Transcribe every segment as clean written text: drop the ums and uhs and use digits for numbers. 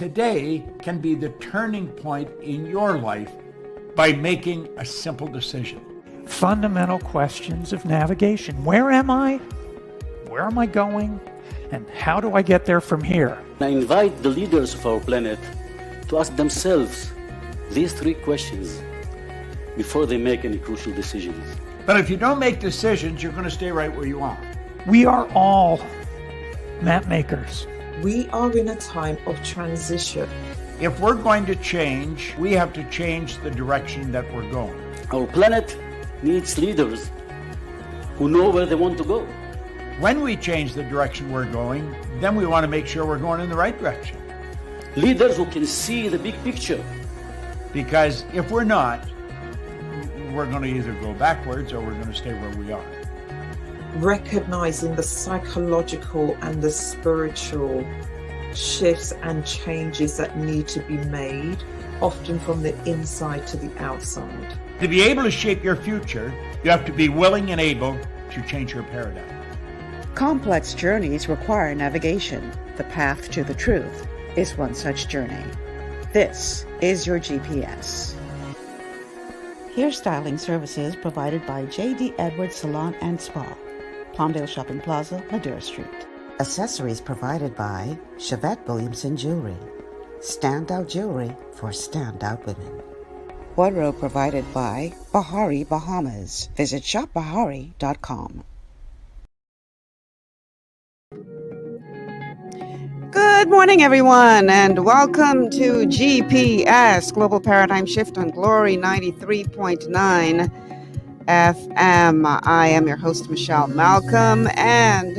Today can be the turning point in your life by making a simple decision. Fundamental questions of navigation. Where am I? Where am I going? And how do I get there from here? I invite the leaders of our planet to ask themselves these three questions before they make any crucial decisions. But if you don't make decisions, you're going to stay right where you are. We are all map makers. We are in a time of transition. If we're going to change, we have to change the direction that we're going. Our planet needs leaders who know where they want to go. When we change the direction we're going, then we want to make sure we're going in the right direction. Leaders who can see the big picture. Because if we're not, we're going to either go backwards or we're going to stay where we are. Recognizing the psychological and the spiritual shifts and changes that need to be made, often from the inside to the outside. To be able to shape your future, you have to be willing and able to change your paradigm. Complex journeys require navigation. The path to the truth is one such journey. This is your GPS. Hairstyling services provided by J.D. Edwards Salon and Spa, Palmdale Shopping Plaza, Madera Street. Accessories provided by Chevette Williamson Jewelry. Standout jewelry for standout women. Wardrobe provided by Bahari Bahamas. Visit shopbahari.com. Good morning, everyone, and welcome to GPS Global Paradigm Shift on Glory 93.9 FM. I am your host, Michelle Malcolm, and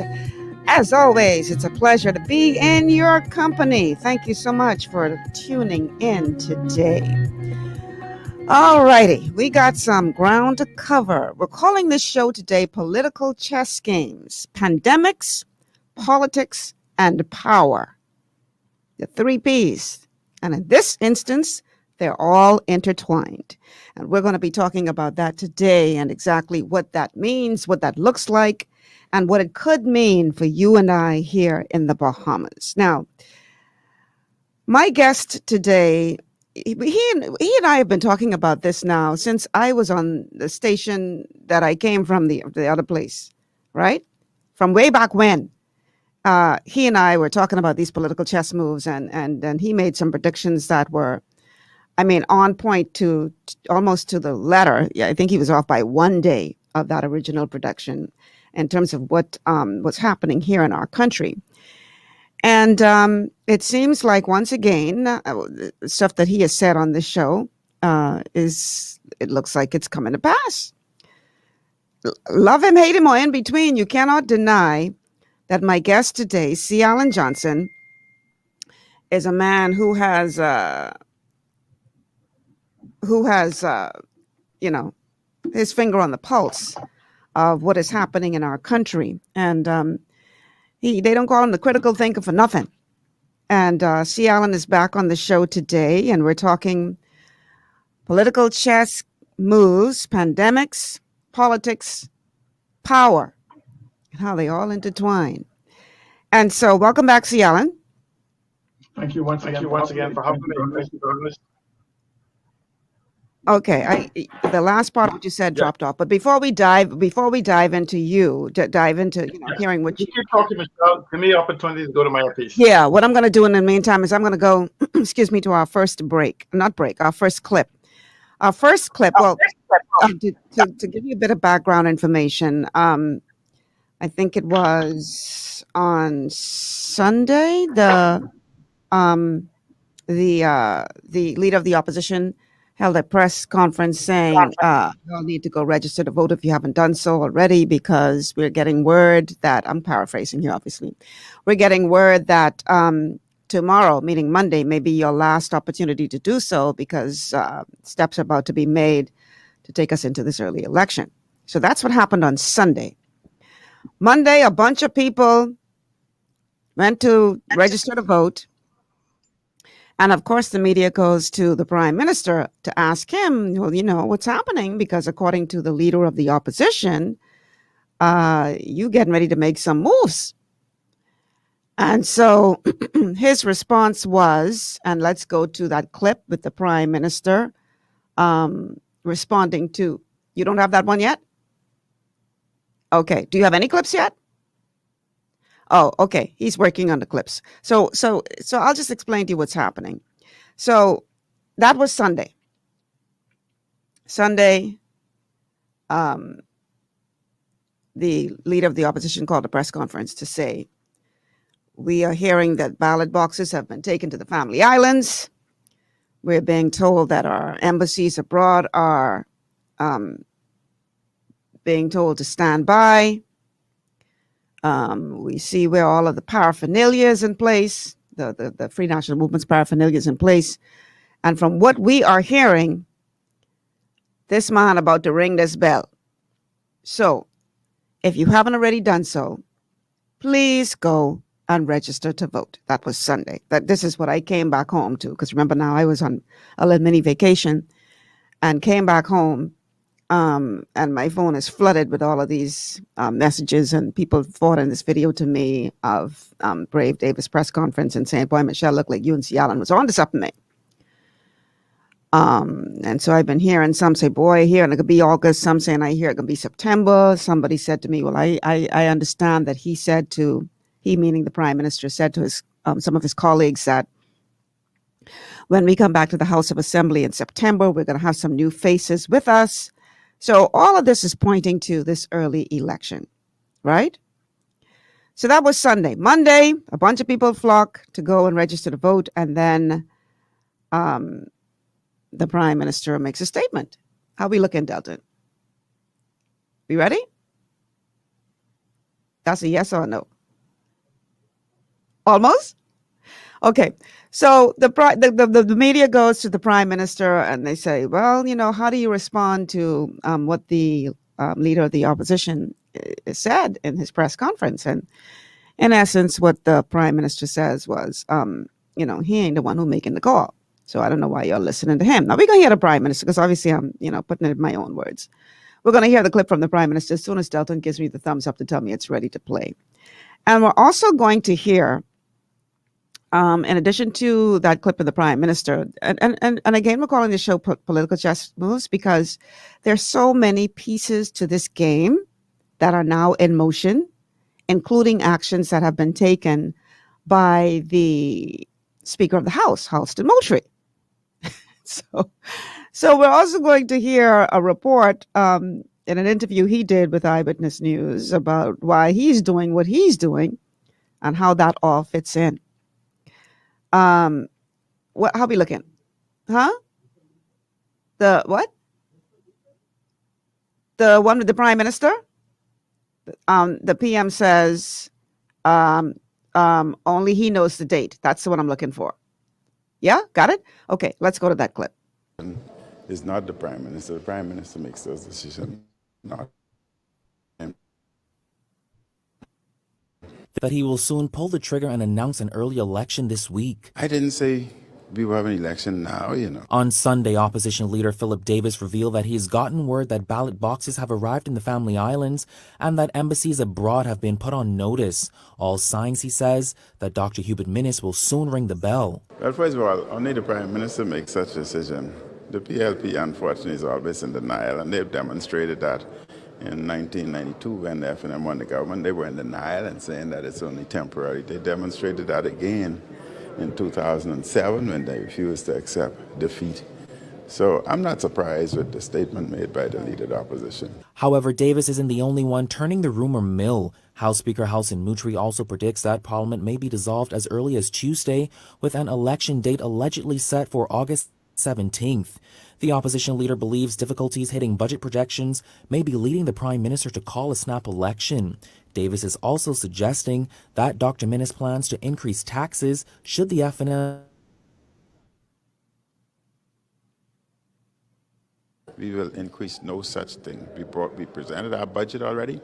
as always, it's a pleasure to be in your company. Thank you so much for tuning in today. All righty, we got some ground to cover. We're calling this show today Political Chess Games, Pandemics, Politics, and Power. The three P's. And in this instance, they're all intertwined. And we're going to be talking about that today and exactly what that means, what that looks like, and what it could mean for you and I here in the Bahamas. Now, my guest today, he and I have been talking about this now since I was on the station that I came from, the other place, right? From way back when. He and I were talking about these political chess moves, and he made some predictions that were, I mean, on point to almost to the letter. Yeah, I think he was off by one day of that original prediction in terms of what was happening here in our country. And it seems like, once again, stuff that he has said on this show it looks like it's coming to pass. Love him, hate him, or in between, you cannot deny that my guest today, C. Alan Johnson, is a man who has his finger on the pulse of what is happening in our country. And they don't call him the critical thinker for nothing. And C. Alan is back on the show today, and we're talking political chess moves, pandemics, politics, power, and how they all intertwine. And so, welcome back, C. Alan. Thank you once again for having me. Okay, the last part of what you said dropped off. But before we dive into hearing what you keep talking, Michelle. Give me opportunity to go to my piece. Yeah, what I'm going to do in the meantime is I'm going to go, to our first our first clip. Our first clip. To give you a bit of background information, I think it was on Sunday. The leader of the opposition held a press conference saying you'll need to go register to vote if you haven't done so already, because we're getting word that, I'm paraphrasing here, obviously, we're getting word that tomorrow, meaning Monday, may be your last opportunity to do so, because steps are about to be made to take us into this early election. So that's what happened on Sunday. Monday, a bunch of people went to register to vote. And of course, the media goes to the prime minister to ask him, well, what's happening? Because according to the leader of the opposition, you getting ready to make some moves. And so his response was, and let's go to that clip with the prime minister responding to, you don't have that one yet? Okay. Do you have any clips yet? Oh, okay. He's working on the clips. So I'll just explain to you what's happening. So that was Sunday. Sunday, the leader of the opposition called a press conference to say, we are hearing that ballot boxes have been taken to the Family Islands. We're being told that our embassies abroad are being told to stand by. We see where all of the paraphernalia is in place, the Free National Movement's paraphernalia is in place. And from what we are hearing, this man about to ring this bell. So if you haven't already done so, please go and register to vote. That was Sunday. This is what I came back home to, because remember now I was on a little mini vacation and came back home, and my phone is flooded with all of these messages and people forwarding this video to me of Brave Davis press conference and saying, boy, Michelle looked like UNC Allen was on to something. And so I've been hearing some say, boy, here, and it could be August. Some saying I hear it could be September. Somebody said to me, well, I understand that he said to, he meaning the prime minister, said to his some of his colleagues that when we come back to the House of Assembly in September, we're going to have some new faces with us. So all of this is pointing to this early election, right? So that was Sunday. Monday, a bunch of people flock to go and register to vote, and then the prime minister makes a statement. How we looking, Delton? We ready? That's a yes or a no. Almost? Okay. So the media goes to the prime minister and they say, well, you know, how do you respond to what the leader of the opposition said in his press conference? And in essence, what the prime minister says was, you know, he ain't the one who making the call. So I don't know why you're listening to him. Now we're going to hear the prime minister, because obviously I'm, you know, putting it in my own words. We're going to hear the clip from the prime minister as soon as Delton gives me the thumbs up to tell me it's ready to play. And we're also going to hear, in addition to that clip of the prime minister, and again, we're calling the show Political Chess Moves because there's so many pieces to this game that are now in motion, including actions that have been taken by the Speaker of the House, Halston Moultrie. So we're also going to hear a report in an interview he did with Eyewitness News about why he's doing what he's doing and how that all fits in. How we looking? Huh? The what? The one with the prime minister? The PM says only he knows the date. That's the one I'm looking for. Yeah, got it? Okay, let's go to that clip. It's not the prime minister. The prime minister makes those decisions, not him. That he will soon pull the trigger and announce an early election this week. I didn't say we will have an election now, you know. On Sunday, opposition leader Philip Davis revealed that he's gotten word that ballot boxes have arrived in the Family Islands and that embassies abroad have been put on notice. All signs, he says, that Dr. Hubert Minnis will soon ring the bell. Well, first of all, only the prime minister makes such a decision. The PLP, unfortunately, is always in denial, and they've demonstrated that. In 1992, when the FNM won the government, they were in denial and saying that it's only temporary. They demonstrated that again in 2007 when they refused to accept defeat. So I'm not surprised with the statement made by the leader of the opposition. However, Davis isn't the only one turning the rumor mill. House Speaker Halston Moultrie also predicts that Parliament may be dissolved as early as Tuesday, with an election date allegedly set for August 17th. The opposition leader believes difficulties hitting budget projections may be leading the prime minister to call a snap election. Davis is also suggesting that Dr. Minnis plans to increase taxes should the FNM. We will increase no such thing. We presented our budget already.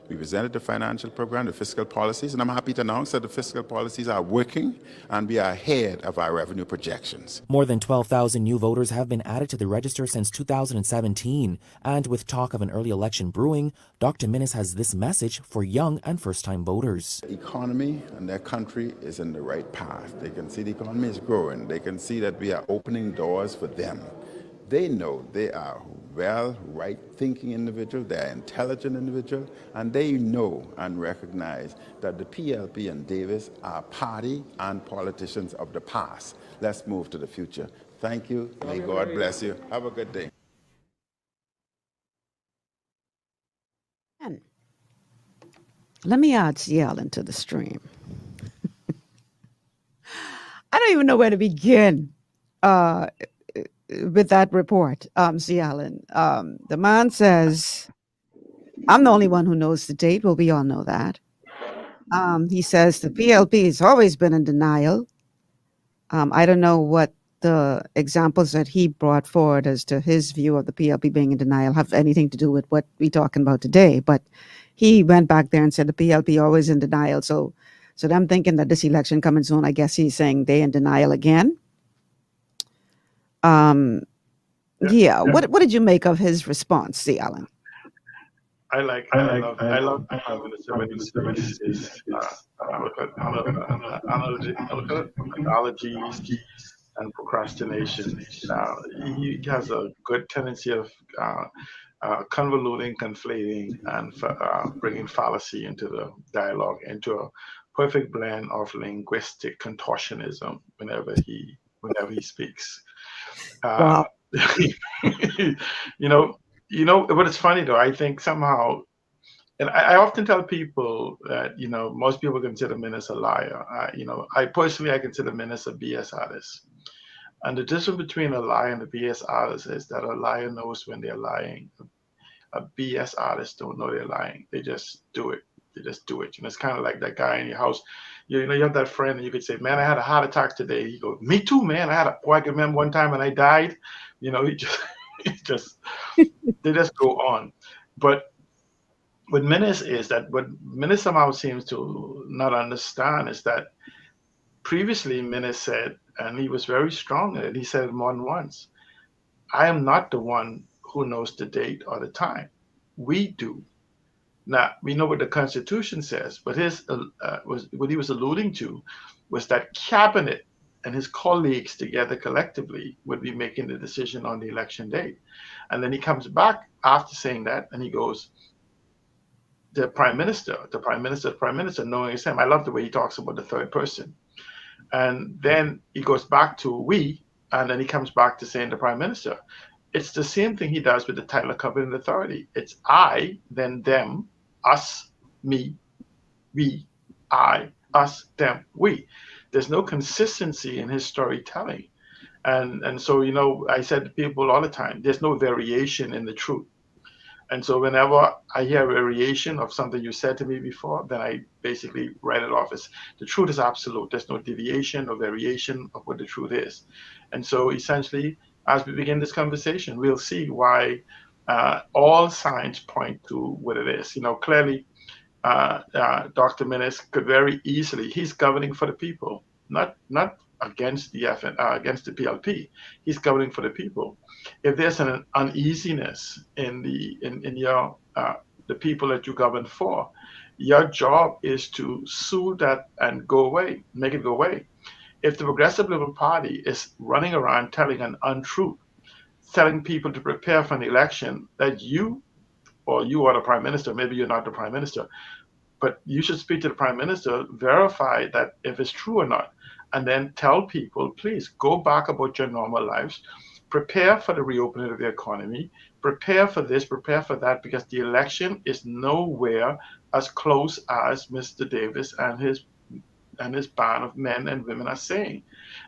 We presented the financial program, the fiscal policies, and I'm happy to announce that the fiscal policies are working and we are ahead of our revenue projections. More than 12,000 new voters have been added to the register since 2017. And with talk of an early election brewing, Dr. Minnis has this message for young and first-time voters. The economy and their country is in the right path. They can see the economy is growing. They can see that we are opening doors for them. They know they are well, right-thinking individual, they're intelligent individual, and they know and recognize that the PLP and Davis are party and politicians of the past. Let's move to the future. Thank you. May God bless you. Have a good day. And let me add CL into the stream. I don't even know where to begin with that report, C. Allen. The man says, I'm the only one who knows the date. Well, we all know that. He says the PLP has always been in denial. I don't know what the examples that he brought forward as to his view of the PLP being in denial have anything to do with what we're talking about today. But he went back there and said the PLP always in denial. So I'm thinking that this election coming soon, I guess he's saying they in denial again. Yeah. What did you make of his response, C. Allen? I love when he speaks analogies and procrastination. He has a good tendency of convoluting, conflating, and bringing fallacy into the dialogue, into a perfect blend of linguistic contortionism whenever he speaks. Wow. But it's funny though. I think somehow, and I often tell people that most people consider Minnis a liar. I personally consider Minnis a BS artist. And the difference between a liar and a BS artist is that a liar knows when they're lying. A BS artist don't know they're lying. They just do it. It's kind of like that guy in your house. You have that friend, and you could say, "Man, I had a heart attack today." He goes, "Me too, man. I can remember one time when I died." They just go on. But what Minnis is that what Minnis somehow seems to not understand is that previously Minnis said, and he was very strong in it. He said it more than once, "I am not the one who knows the date or the time. We do." Now, we know what the Constitution says, but what he was alluding to was that cabinet and his colleagues together collectively would be making the decision on the election date. And then he comes back after saying that, and he goes, the prime minister, knowing it's him. I love the way he talks about the third person. And then he goes back to we, and then he comes back to saying the prime minister. It's the same thing he does with the title of competent authority. It's I, then them, us, me, we, I, us, them, we. There's no consistency in his storytelling. And so, I said to people all the time, there's no variation in the truth. And so whenever I hear a variation of something you said to me before, then I basically write it off as the truth is absolute. There's no deviation or variation of what the truth is. And so essentially, as we begin this conversation, we'll see why all signs point to what it is. Clearly, Dr. Minnis could very easily, he's governing for the people, not against the PLP. He's governing for the people. If there's an uneasiness in the people that you govern for, your job is to soothe that and go away, make it go away. If the Progressive Liberal Party is running around telling an untruth, telling people to prepare for an election that you are the prime minister, maybe you're not the prime minister, but you should speak to the prime minister, verify that if it's true or not, and then tell people, please go back about your normal lives, prepare for the reopening of the economy, prepare for this, prepare for that, because the election is nowhere as close as Mr. Davis and his band of men and women are saying.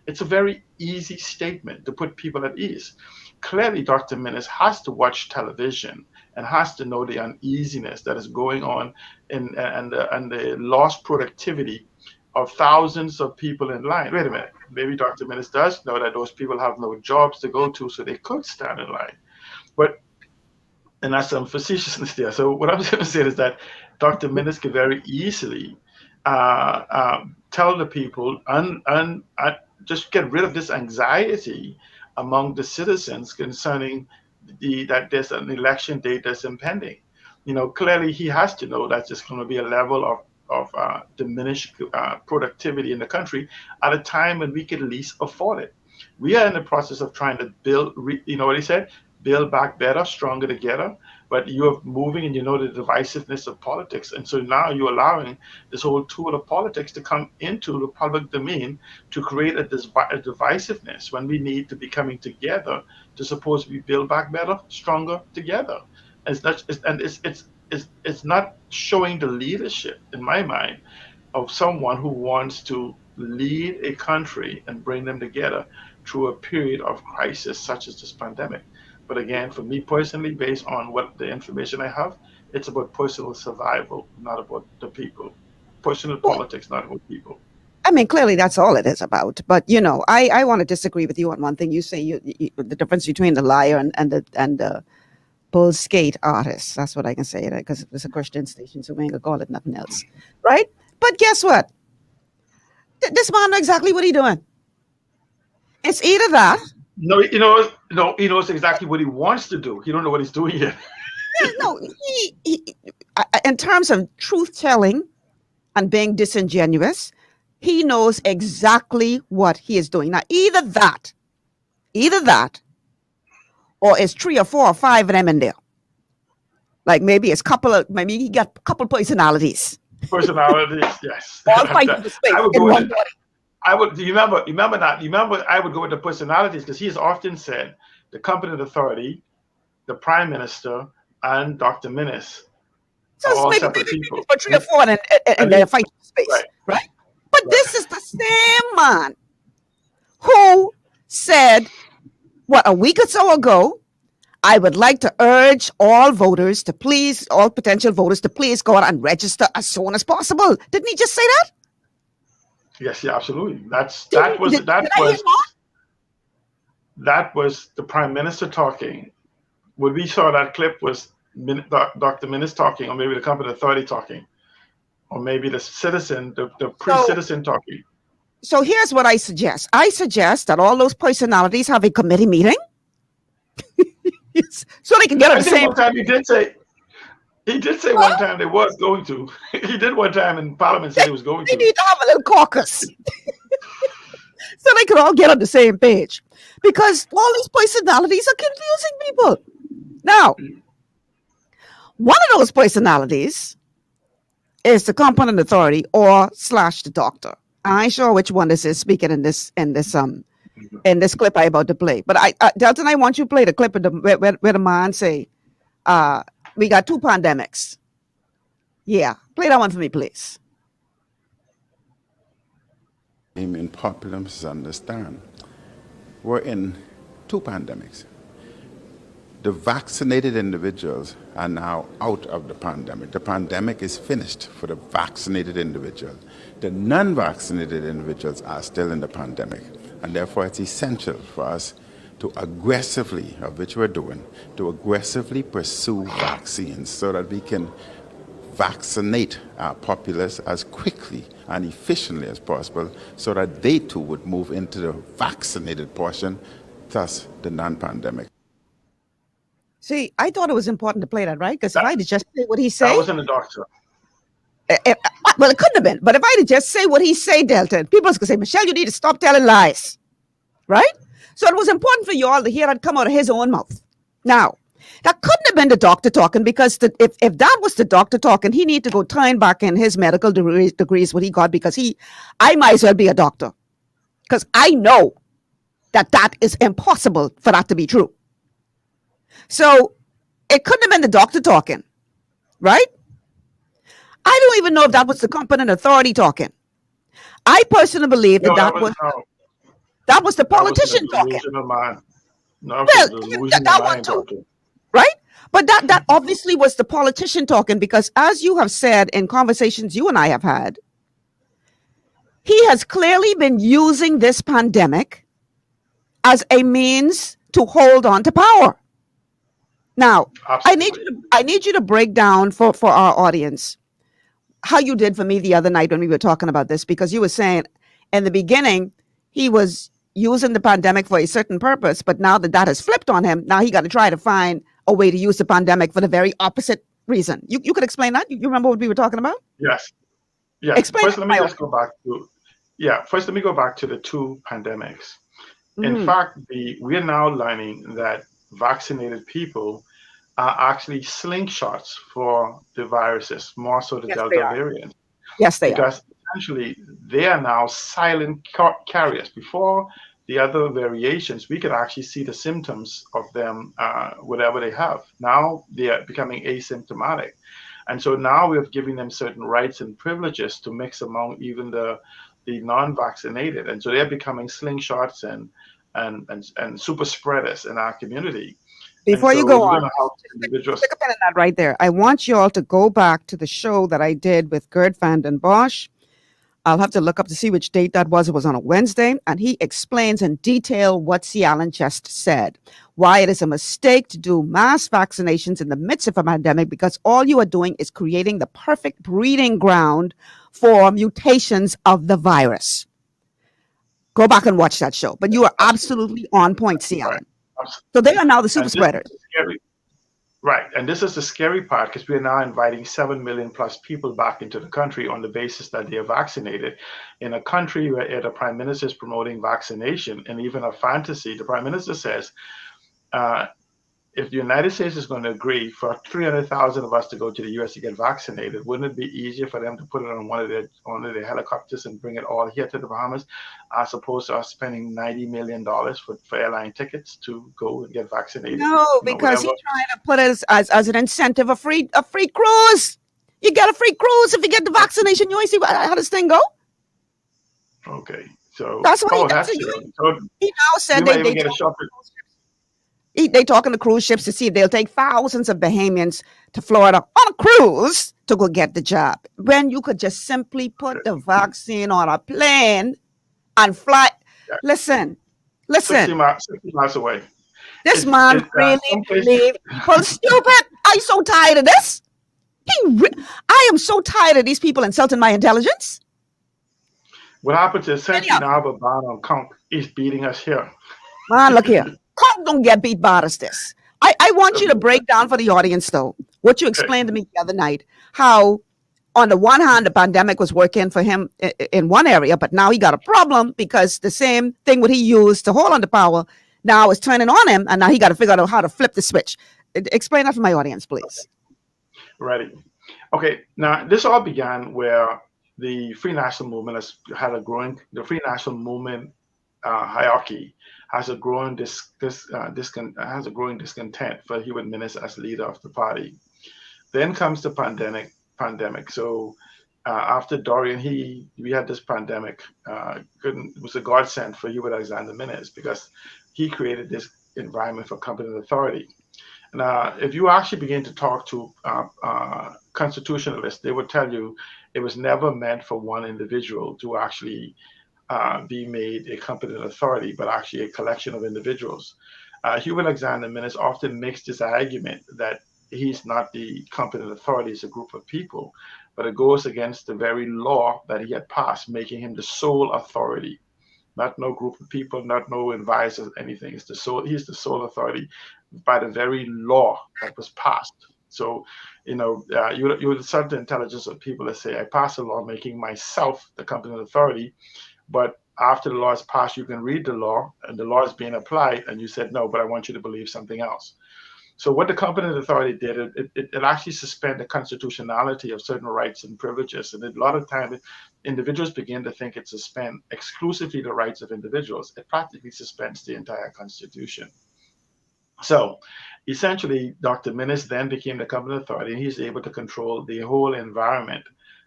It's a very easy statement to put people at ease. Clearly, Dr. Minnis has to watch television and has to know the uneasiness that is going on and the lost productivity of thousands of people in line. Wait a minute, maybe Dr. Minnis does know that those people have no jobs to go to, so they could stand in line. But and that's some facetiousness there. So what I'm going to say is that Dr. Minnis could very easily tell the people and just get rid of this anxiety among the citizens concerning that there's an election date that's impending. Clearly he has to know that there's going to be a level of diminished productivity in the country at a time when we could least afford it. We are in the process of trying to build, what he said, build back better, stronger together. But you're moving and the divisiveness of politics. And so now you're allowing this whole tool of politics to come into the public domain to create a divisiveness when we need to be coming together to supposedly build back better, stronger together. It's not showing the leadership, in my mind, of someone who wants to lead a country and bring them together through a period of crisis such as this pandemic. But again, for me personally, based on what the information I have, it's about personal survival, not about the people. Personal politics, not about people. I mean, clearly that's all it is about. But I want to disagree with you on one thing. You say the difference between the liar and the bull skate artist. That's what I can say, because it's a Christian station, so we ain't gonna call it nothing else, right? But guess what? This man knows exactly what he's doing. It's either that. No, he knows exactly what he wants to do. He don't know what he's doing yet. No, he, in terms of truth telling and being disingenuous, he knows exactly what he is doing. Now, either that, or it's 3 or 4 or 5 of them in there. Like maybe maybe he got a couple personalities. Personalities, yes. All fighting for space in one body. I would remember I would go with the personalities, because he has often said the competent authority, the prime minister, and Dr. Minnis are all separate people. For 3 or 4 and they're fighting for space, right? But this is the same man who said, a week or so ago, I would like to urge all potential voters to please go out and register as soon as possible. Didn't he just say that? Yes, yeah, absolutely. That was the prime minister talking. When we saw that clip was Dr. Minnis talking, or maybe the competent authority talking, or maybe the citizen, the pre-citizen talking. So here's what I suggest. I suggest that all those personalities have a committee meeting, so they can get on the same. One time he did say one time they was going to. He did one time in Parliament say he was going to. They need to have a little caucus so they can all get on the same page, because all these personalities are confusing people. Now, one of those personalities is the competent authority or / the doctor. I ain't sure which one this is speaking in this clip I about to play. But Delton, I want you to play the clip of where the man say, we got 2 pandemics. Yeah, play that one for me, please. In popular misunderstand, we're in 2 pandemics. The vaccinated individuals are now out of the pandemic. The pandemic is finished for the vaccinated individual. The non-vaccinated individuals are still in the pandemic. And therefore, it's essential for us to aggressively, of which we're doing, to aggressively pursue vaccines so that we can vaccinate our populace as quickly and efficiently as possible, so that they too would move into the vaccinated portion, thus the non-pandemic. See, I thought it was important to play that, right? Because if I had just say what he said. That wasn't a doctor. Well, it couldn't have been. But if I had just say what he said, Delton, people was going to say, Michelle, you need to stop telling lies. Right? So it was important for you all to hear that come out of his own mouth. Now, that couldn't have been the doctor talking, because if that was the doctor talking, he need to go turn back in his medical degrees what he got, because I might as well be a doctor. Because I know that is impossible for that to be true. So it couldn't have been the doctor talking, right? I don't even know if that was the competent authority talking. I personally believe that was the politician talking. No, well, that one too, talking. Right? But that obviously was the politician talking, because as you have said in conversations you and I have had, he has clearly been using this pandemic as a means to hold on to power. Now, Absolutely. I need you to break down for our audience how you did for me the other night when we were talking about this, because you were saying in the beginning he was using the pandemic for a certain purpose, but now that has flipped on him. Now he got to try to find a way to use the pandemic for the very opposite reason. You could explain that? You remember what we were talking about? Yes. Yes. Explain First, it let to me my just go back to First, let me go back to the two pandemics. In audience. fact, we are now learning that vaccinated people are actually slingshots for the viruses, more so the Yes, they Delta are. variant, Yes, they are. because essentially they are now silent carriers. Before the other variations, we could actually see the symptoms of them, whatever they have. Now they are becoming asymptomatic. And so now we're giving them certain rights and privileges to mix among even the non-vaccinated. And so they're becoming slingshots and super spreaders in our community. And Before you so go we're on, going to help individuals. stick a pin in that right there. I want you all to go back to the show that I did with Gerd Vanden Bosch. I'll have to look up to see which date that was. It was on a Wednesday, and he explains in detail what C. Allen just said, why it is a mistake to do mass vaccinations in the midst of a pandemic, because all you are doing is creating the perfect breeding ground for mutations of the virus. Go back and watch that show. But you are absolutely on point, C. Allen. Right. So they are now the super And spreaders. this is scary. Right. And this is the scary part, because we are now inviting 7 million plus people back into the country on the basis that they are vaccinated. In a country where the prime minister is promoting vaccination, and even a fantasy, the prime minister says, if the United States is going to agree for 300,000 of us to go to the U.S. to get vaccinated, wouldn't it be easier for them to put it on one of their helicopters and bring it all here to the Bahamas, as opposed to us spending $90 million for airline tickets to go and get vaccinated? No, because he's trying to put it as an incentive, a free cruise. You get a free cruise if you get the vaccination. You always see how this thing go. Okay, so That's what he that's does. it. So He now said we might they even get a shopping. they talking to cruise ships to see if they'll take thousands of Bahamians to Florida on a cruise to go get the job, when you could just simply put the vaccine on a plane and fly. Yeah. Listen. 60 miles away. This man really believe people stupid. I'm so tired of this. I am so tired of these people insulting my intelligence. What happens is essentially now the ban on conch is beating us here. Man, look here. Conch don't get beat by this. I want you to break down for the audience, though, what you explained to me the other night, how on the one hand, the pandemic was working for him in one area, but now he got a problem because the same thing what he used to hold on to power now is turning on him, and now he got to figure out how to flip the switch. Explain that for my audience, please. Ready. Okay, now this all began where the Free National Movement the Free National Movement hierarchy has a growing discontent for Hubert Minnis as leader of the party. Then comes the pandemic. So after Dorian, we had this pandemic. It was a godsend for Hubert Alexander Minnis, because he created this environment for competent authority. Now, if you actually begin to talk to constitutionalists, they would tell you it was never meant for one individual to actually be made a competent authority, but actually a collection of individuals. Hubert Alexander Minnis often makes this argument that he's not the competent authority, it's a group of people, but it goes against the very law that he had passed, making him the sole authority. Not no group of people, not no advisors, anything. He's the sole authority by the very law that was passed. So, you would insult the intelligence of people that say, I passed a law making myself the competent authority, but after the law is passed, you can read the law and the law is being applied, and you said, no, but I want you to believe something else. So what the competent authority did, it actually suspended the constitutionality of certain rights and privileges. And a lot of times, individuals begin to think it suspends exclusively the rights of individuals. It practically suspends the entire Constitution. So essentially, Dr. Minnis then became the competent authority, and he's able to control the whole environment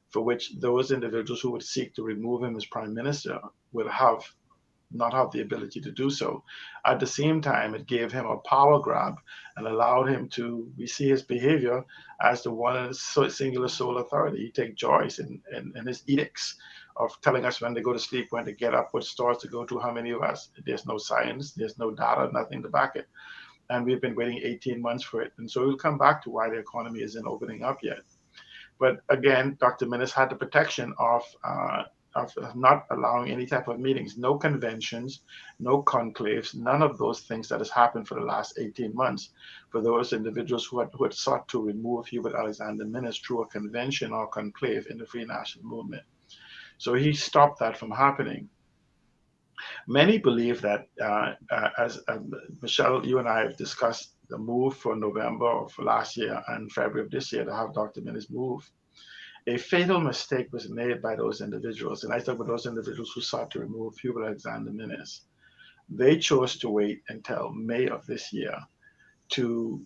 for which those individuals who would seek to remove him as prime minister will not have the ability to do so. At the same time, it gave him a power grab and allowed him to, we see his behavior as the one singular sole authority. He takes joy in his edicts of telling us when to go to sleep, when to get up, what stores to go to, how many of us. There's no science, there's no data, nothing to back it. and we've been waiting 18 months for it. And so we'll come back to why the economy isn't opening up yet. But again, Dr. Minnis had the protection of not allowing any type of meetings, no conventions, no conclaves, none of those things that has happened for the last 18 months for those individuals who had sought to remove Hubert Alexander Minnis through a convention or conclave in the Free National Movement. So he stopped that from happening. Many believe that, as Michelle, you and I have discussed the move for November of last year and February of this year to have Dr. Minnis move, a fatal mistake was made by those individuals. And I talk about those individuals who sought to remove Hubert Alexander Minnis. They chose to wait until May of this year to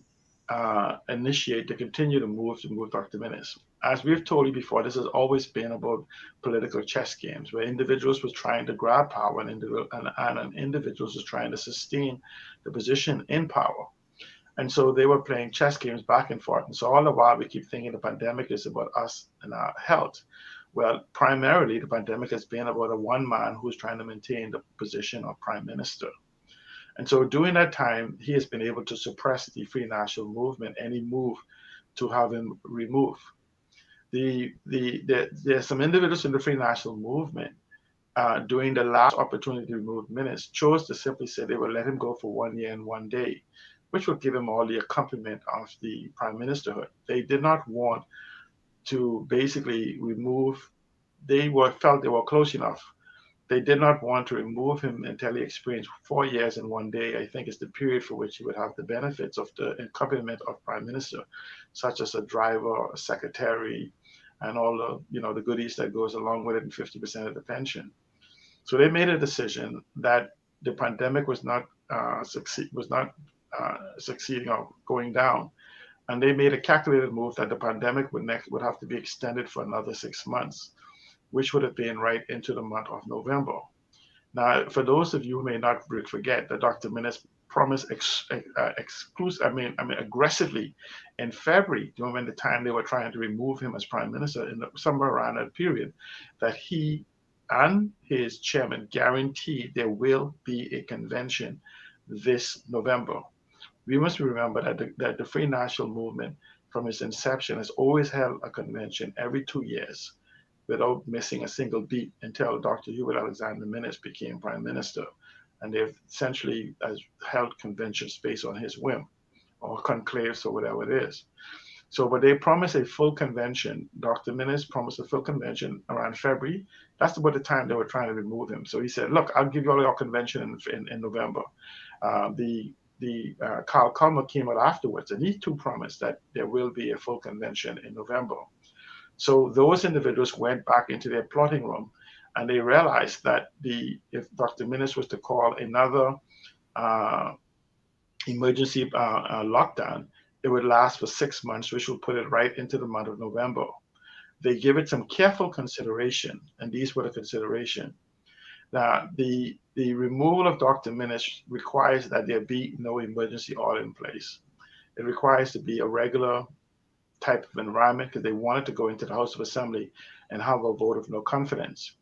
continue to move Dr. Minnis. As we've told you before, this has always been about political chess games where individuals was trying to grab power and individuals was trying to sustain the position in power. And so they were playing chess games back and forth. And so all the while we keep thinking the pandemic is about us and our health. Well, primarily the pandemic has been about a one man who's trying to maintain the position of prime minister. And so during that time, he has been able to suppress the Free National Movement, any move to have him removed. There's some individuals in the Free National Movement during the last opportunity to remove Minnis chose to simply say they would let him go for 1 year and 1 day, which would give him all the accompaniment of the prime ministerhood. They did not want to basically remove, felt they were close enough. They did not want to remove him until he experienced 4 years and 1 day, I think is the period for which he would have the benefits of the accompaniment of prime minister, such as a driver, a secretary, and all the goodies that goes along with it, and 50% of the pension. So they made a decision that the pandemic was not succeeding or going down, and they made a calculated move that the pandemic would have to be extended for another 6 months, which would have been right into the month of November. Now, for those of you who may not forget that Dr. Minnis promised aggressively in February, during the time they were trying to remove him as prime minister, somewhere around that period, that he and his chairman guaranteed there will be a convention this November. We must remember that the Free National Movement, from its inception, has always held a convention every 2 years without missing a single beat until Dr. Hubert Alexander Minnis became prime minister. And they've essentially held conventions based on his whim, or conclaves, or whatever it is. So, but they promised a full convention. Dr. Minnis promised a full convention around February. That's about the time they were trying to remove him. So he said, look, I'll give you all your convention in November. Carl Culmer came out afterwards, and he too promised that there will be a full convention in November. So those individuals went back into their plotting room, and they realized that if Dr. Minnis was to call another emergency lockdown, it would last for 6 months, which would put it right into the month of November. They give it some careful consideration, and these were the consideration. Now, the removal of Dr. Minnis requires that there be no emergency order in place. It requires to be a regular type of environment, because they wanted to go into the House of Assembly and have a vote of no confidence.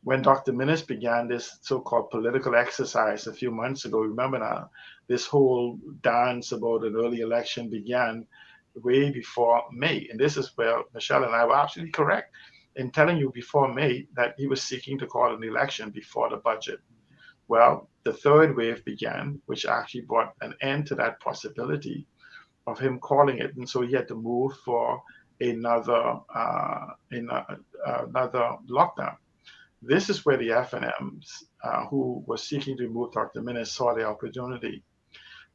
When Dr. Minnis began this so-called political exercise a few months ago, remember now, this whole dance about an early election began way before May. And this is where Michelle and I were absolutely correct in telling you before May that he was seeking to call an election before the budget. Well, the third wave began, which actually brought an end to that possibility of him calling it. And so he had to move for another lockdown. This is where the FNMs who were seeking to remove Dr. Minnis saw the opportunity.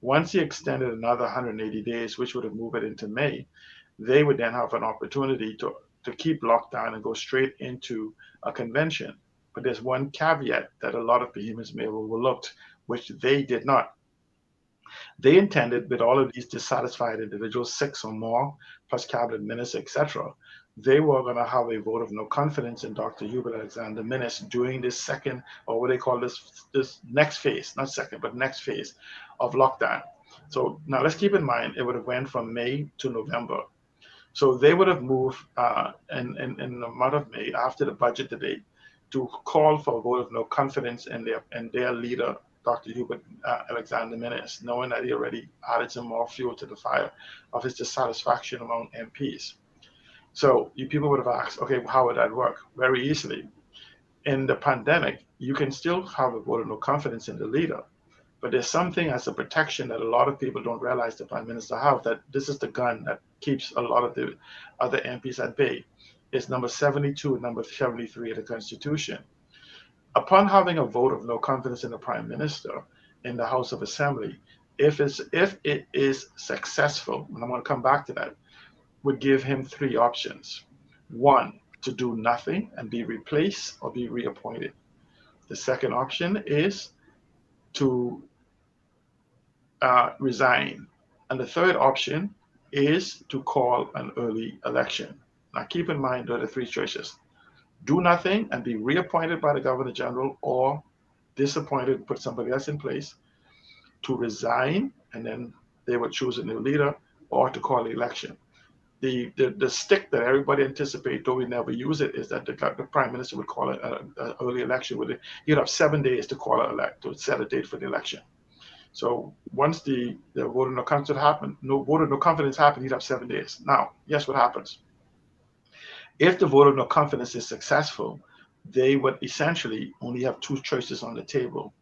Once he extended another 180 days, which would have moved it into May, they would then have an opportunity to keep lockdown and go straight into a convention. But there's one caveat that a lot of behemoths may have overlooked, which they did not. They intended, with all of these dissatisfied individuals, 6 or more, plus cabinet ministers, etc., they were going to have a vote of no confidence in Dr. Hubert Alexander Minnis during this second, or what they call this next phase, not second, but next phase of lockdown. So now let's keep in mind, it would have went from May to November. So they would have moved in the month of May, after the budget debate, to call for a vote of no confidence in their leader, Dr. Hubert Alexander Minnis, knowing that he already added some more fuel to the fire of his dissatisfaction among MPs. So you people would have asked, okay, how would that work? Very easily. In the pandemic, you can still have a vote of no confidence in the leader, but there's something as a protection that a lot of people don't realize the Prime Minister have, that this is the gun that keeps a lot of the other MPs at bay. It's number 72 and number 73 of the Constitution. Upon having a vote of no confidence in the Prime Minister in the House of Assembly, if it is successful, and I'm going to come back to that, would give him three options. One, to do nothing and be replaced or be reappointed. The second option is to resign. And the third option is to call an early election. Now keep in mind, there are the three choices. Do nothing and be reappointed by the Governor General, or disappointed, put somebody else in place, to resign, and then they would choose a new leader, or to call the election. The stick that everybody anticipates, though we never use it, is that the Prime Minister would call an early election. He'd have 7 days to call to set a date for the election. So once the vote of no confidence happened, he'd have 7 days. Now, guess what happens? If the vote of no confidence is successful, they would essentially only have two choices on the table,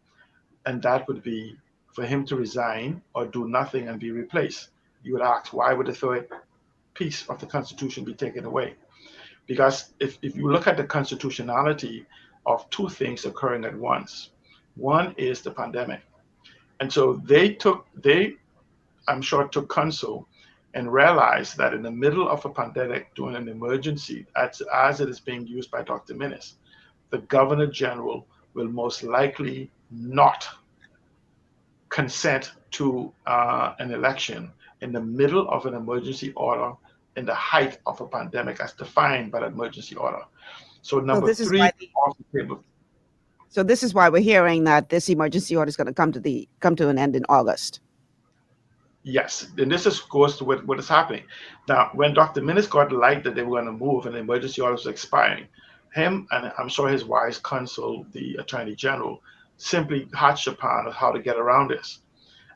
and that would be for him to resign or do nothing and be replaced. You would ask, why would the third piece of the Constitution be taken away? Because if you look at the constitutionality of two things occurring at once, one is the pandemic. And so I'm sure, took counsel and realized that in the middle of a pandemic, during an emergency, as it is being used by Dr. Minnis, the Governor General will most likely not consent to an election in the middle of an emergency order in the height of a pandemic as defined by that emergency order. So number three off the table. So this is why we're hearing that this emergency order is going to come to an end in August. Yes, and this goes to what is happening. Now, when Dr. Minnis got the light that they were going to move and the emergency order was expiring, him and I'm sure his wise counsel, the Attorney General, simply hatched upon how to get around this.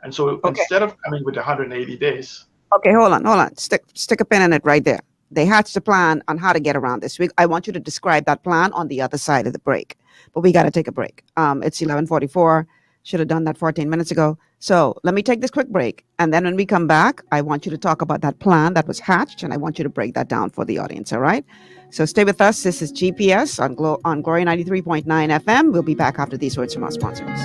And so instead of coming with 180 days. Okay, hold on. Stick a pin in it right there. They hatched a plan on how to get around this. I want you to describe that plan on the other side of the break. But we got to take a break. It's 11:44. Should have done that 14 minutes ago. So let me take this quick break. And then when we come back, I want you to talk about that plan that was hatched, and I want you to break that down for the audience, all right? So stay with us. This is GPS on Glory 93.9 FM. We'll be back after these words from our sponsors.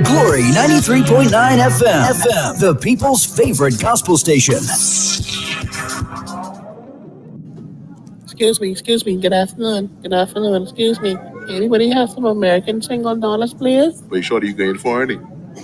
Glory 93.9 FM, the people's favorite gospel station. Excuse me. Good afternoon. Excuse me. Anybody have some American single dollars, please? Wait, shorty, you going for any?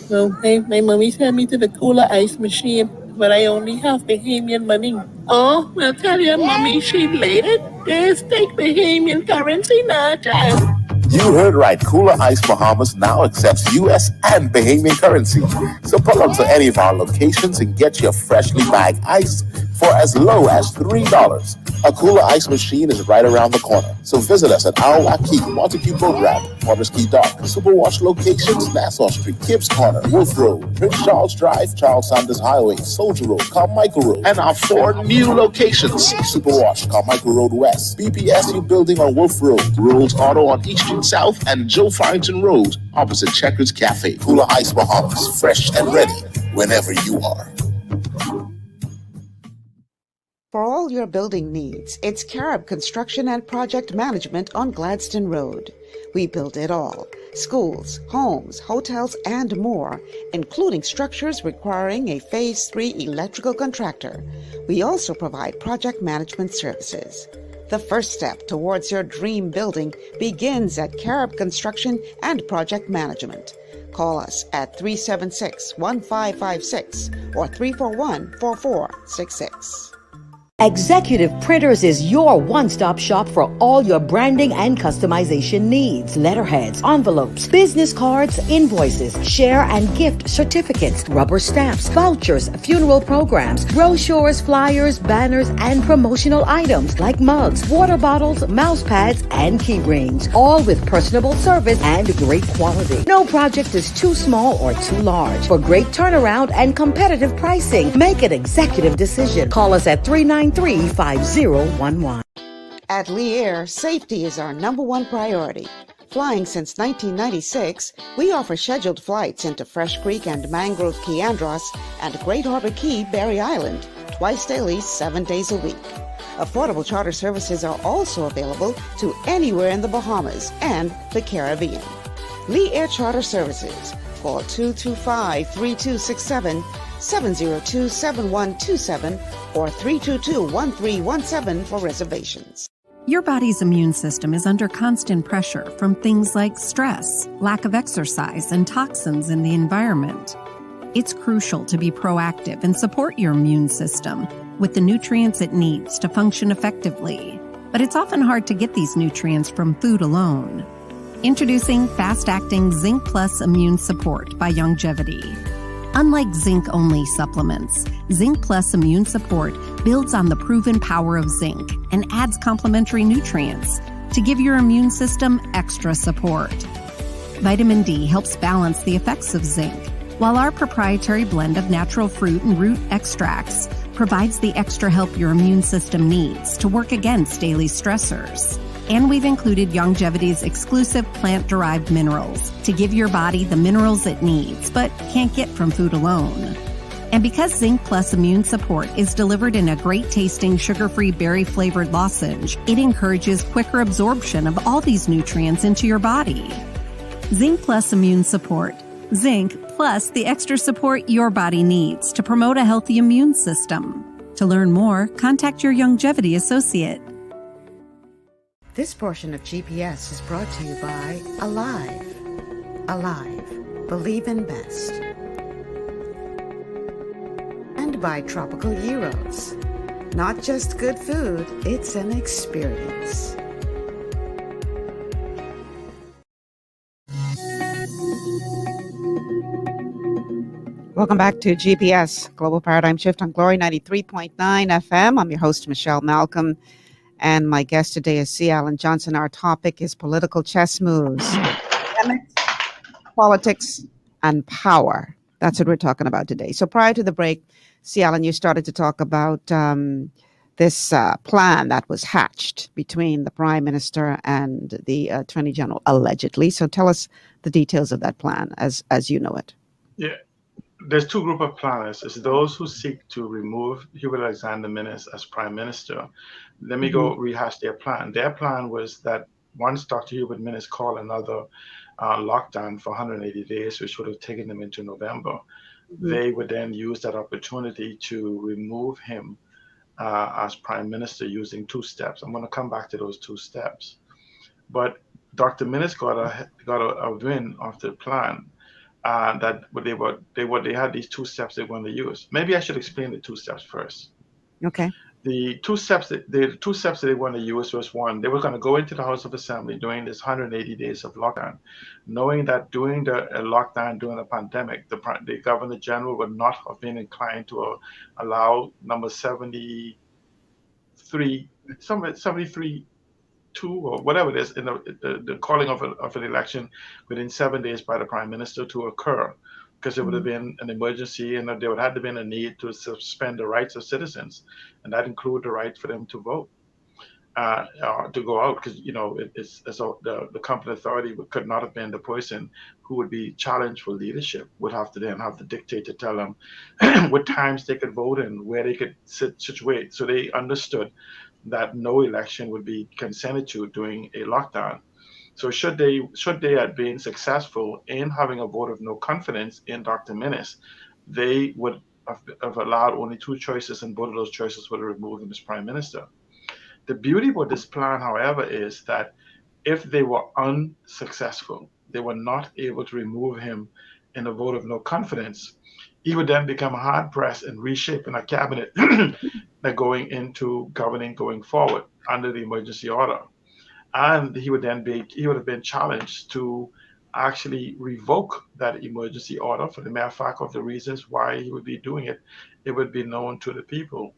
No, hey, my mommy sent me to the cooler ice machine, but I only have Bahamian money. Oh, well, tell your mommy she late it. There's take Bahamian currency now, child. You heard right. Cooler Ice Bahamas now accepts U.S. and Bahamian currency. So pull up to any of our locations and get your freshly bagged ice for as low as $3. A Cooler Ice machine is right around the corner. So visit us at Arawaki, Montague Boat Ramp, Porter's Key Dock, Superwash locations, Nassau Street, Gibbs Corner, Wolf Road, Prince Charles Drive, Charles Sanders Highway, Soldier Road, Carmichael Road, and our 4 new locations: Superwash, Carmichael Road West, BPSU Building on Wolf Road, Rolls Auto on East Street South, and Joe Farrington Road, opposite Checkers Cafe. Cooler Ice Bahamas, fresh and ready whenever you are. For all your building needs, it's Carib Construction and Project Management on Gladstone Road. We build it all: schools, homes, hotels, and more, including structures requiring a Phase 3 electrical contractor. We also provide project management services. The first step towards your dream building begins at Carib Construction and Project Management. Call us at 376-1556 or 341-4466. Executive Printers is your one-stop shop for all your branding and customization needs. Letterheads, envelopes, business cards, invoices, share and gift certificates, rubber stamps, vouchers, funeral programs, brochures, flyers, banners, and promotional items like mugs, water bottles, mouse pads, and key rings, all with personable service and great quality. No project is too small or too large. For great turnaround and competitive pricing, make an executive decision. Call us at 393-5011. At Lee Air, safety is our number one priority. Flying since 1996, we offer scheduled flights into Fresh Creek and Mangrove Key Andros and Great Harbor Key, Berry Island, twice daily, 7 days a week. Affordable charter services are also available to anywhere in the Bahamas and the Caribbean. Lee Air Charter Services. Call 225-3267, 702-7127, or 322-1317 for reservations. Your body's immune system is under constant pressure from things like stress, lack of exercise, and toxins in the environment. It's crucial to be proactive and support your immune system with the nutrients it needs to function effectively. But it's often hard to get these nutrients from food alone. Introducing fast-acting Zinc Plus Immune Support by Youngevity. Unlike zinc-only supplements, Zinc Plus Immune Support builds on the proven power of zinc and adds complementary nutrients to give your immune system extra support. Vitamin D helps balance the effects of zinc, while our proprietary blend of natural fruit and root extracts provides the extra help your immune system needs to work against daily stressors. And we've included Youngevity's exclusive plant-derived minerals to give your body the minerals it needs but can't get from food alone. And because Zinc Plus Immune Support is delivered in a great-tasting sugar-free berry-flavored lozenge, it encourages quicker absorption of all these nutrients into your body. Zinc Plus Immune Support. Zinc plus the extra support your body needs to promote a healthy immune system. To learn more, contact your Youngevity associate. This portion of GPS is brought to you by Alive. Alive. Believe in best. And by Tropical Gyros. Not just good food, it's an experience. Welcome back to GPS, Global Paradigm Shift on Glory 93.9 FM. I'm your host, Michelle Malcolm. And my guest today is C. Alan Johnson. Our topic is political chess moves, politics, and power. That's what we're talking about today. So prior to the break, C. Alan, you started to talk about this plan that was hatched between the Prime Minister and the Attorney General, allegedly. So tell us the details of that plan as you know it. Yeah. There's two groups of planners. It's those who seek to remove Hubert Alexander Minnis as Prime Minister. Let me go rehash their plan. Their plan was that once Dr. Hubert Minnis called another lockdown for 180 days, which would have taken them into November, they would then use that opportunity to remove him as Prime Minister using two steps. I'm going to come back to those two steps. But Dr. Minnis got a win of the plan. That they had these two steps they want to use. Maybe I should explain the two steps first. Okay. The two steps that they want to use was one, they were going to go into the House of Assembly during this 180 days of lockdown, knowing that during the lockdown during the pandemic, the Governor General would not have been inclined to allow number 73 2 or whatever it is in the calling of an election within 7 days by the Prime Minister to occur, because it would have been an emergency and there would have been a need to suspend the rights of citizens, and that include the right for them to vote, to go out, because the competent authority could not have been the person who would be challenged for leadership, would have to then have the dictator tell them what times they could vote and where they could situate. So they understood that no election would be consented to during a lockdown. So should they have been successful in having a vote of no confidence in Dr. Minnis, they would have allowed only two choices, and both of those choices would have removed him as Prime Minister. The beauty about this plan, however, is that if they were unsuccessful, they were not able to remove him in a vote of no confidence, he would then become hard-pressed in reshaping a cabinet that going into governing going forward under the emergency order. And he would have been challenged to actually revoke that emergency order. For the mere fact of the reasons why he would be doing it, it would be known to the people.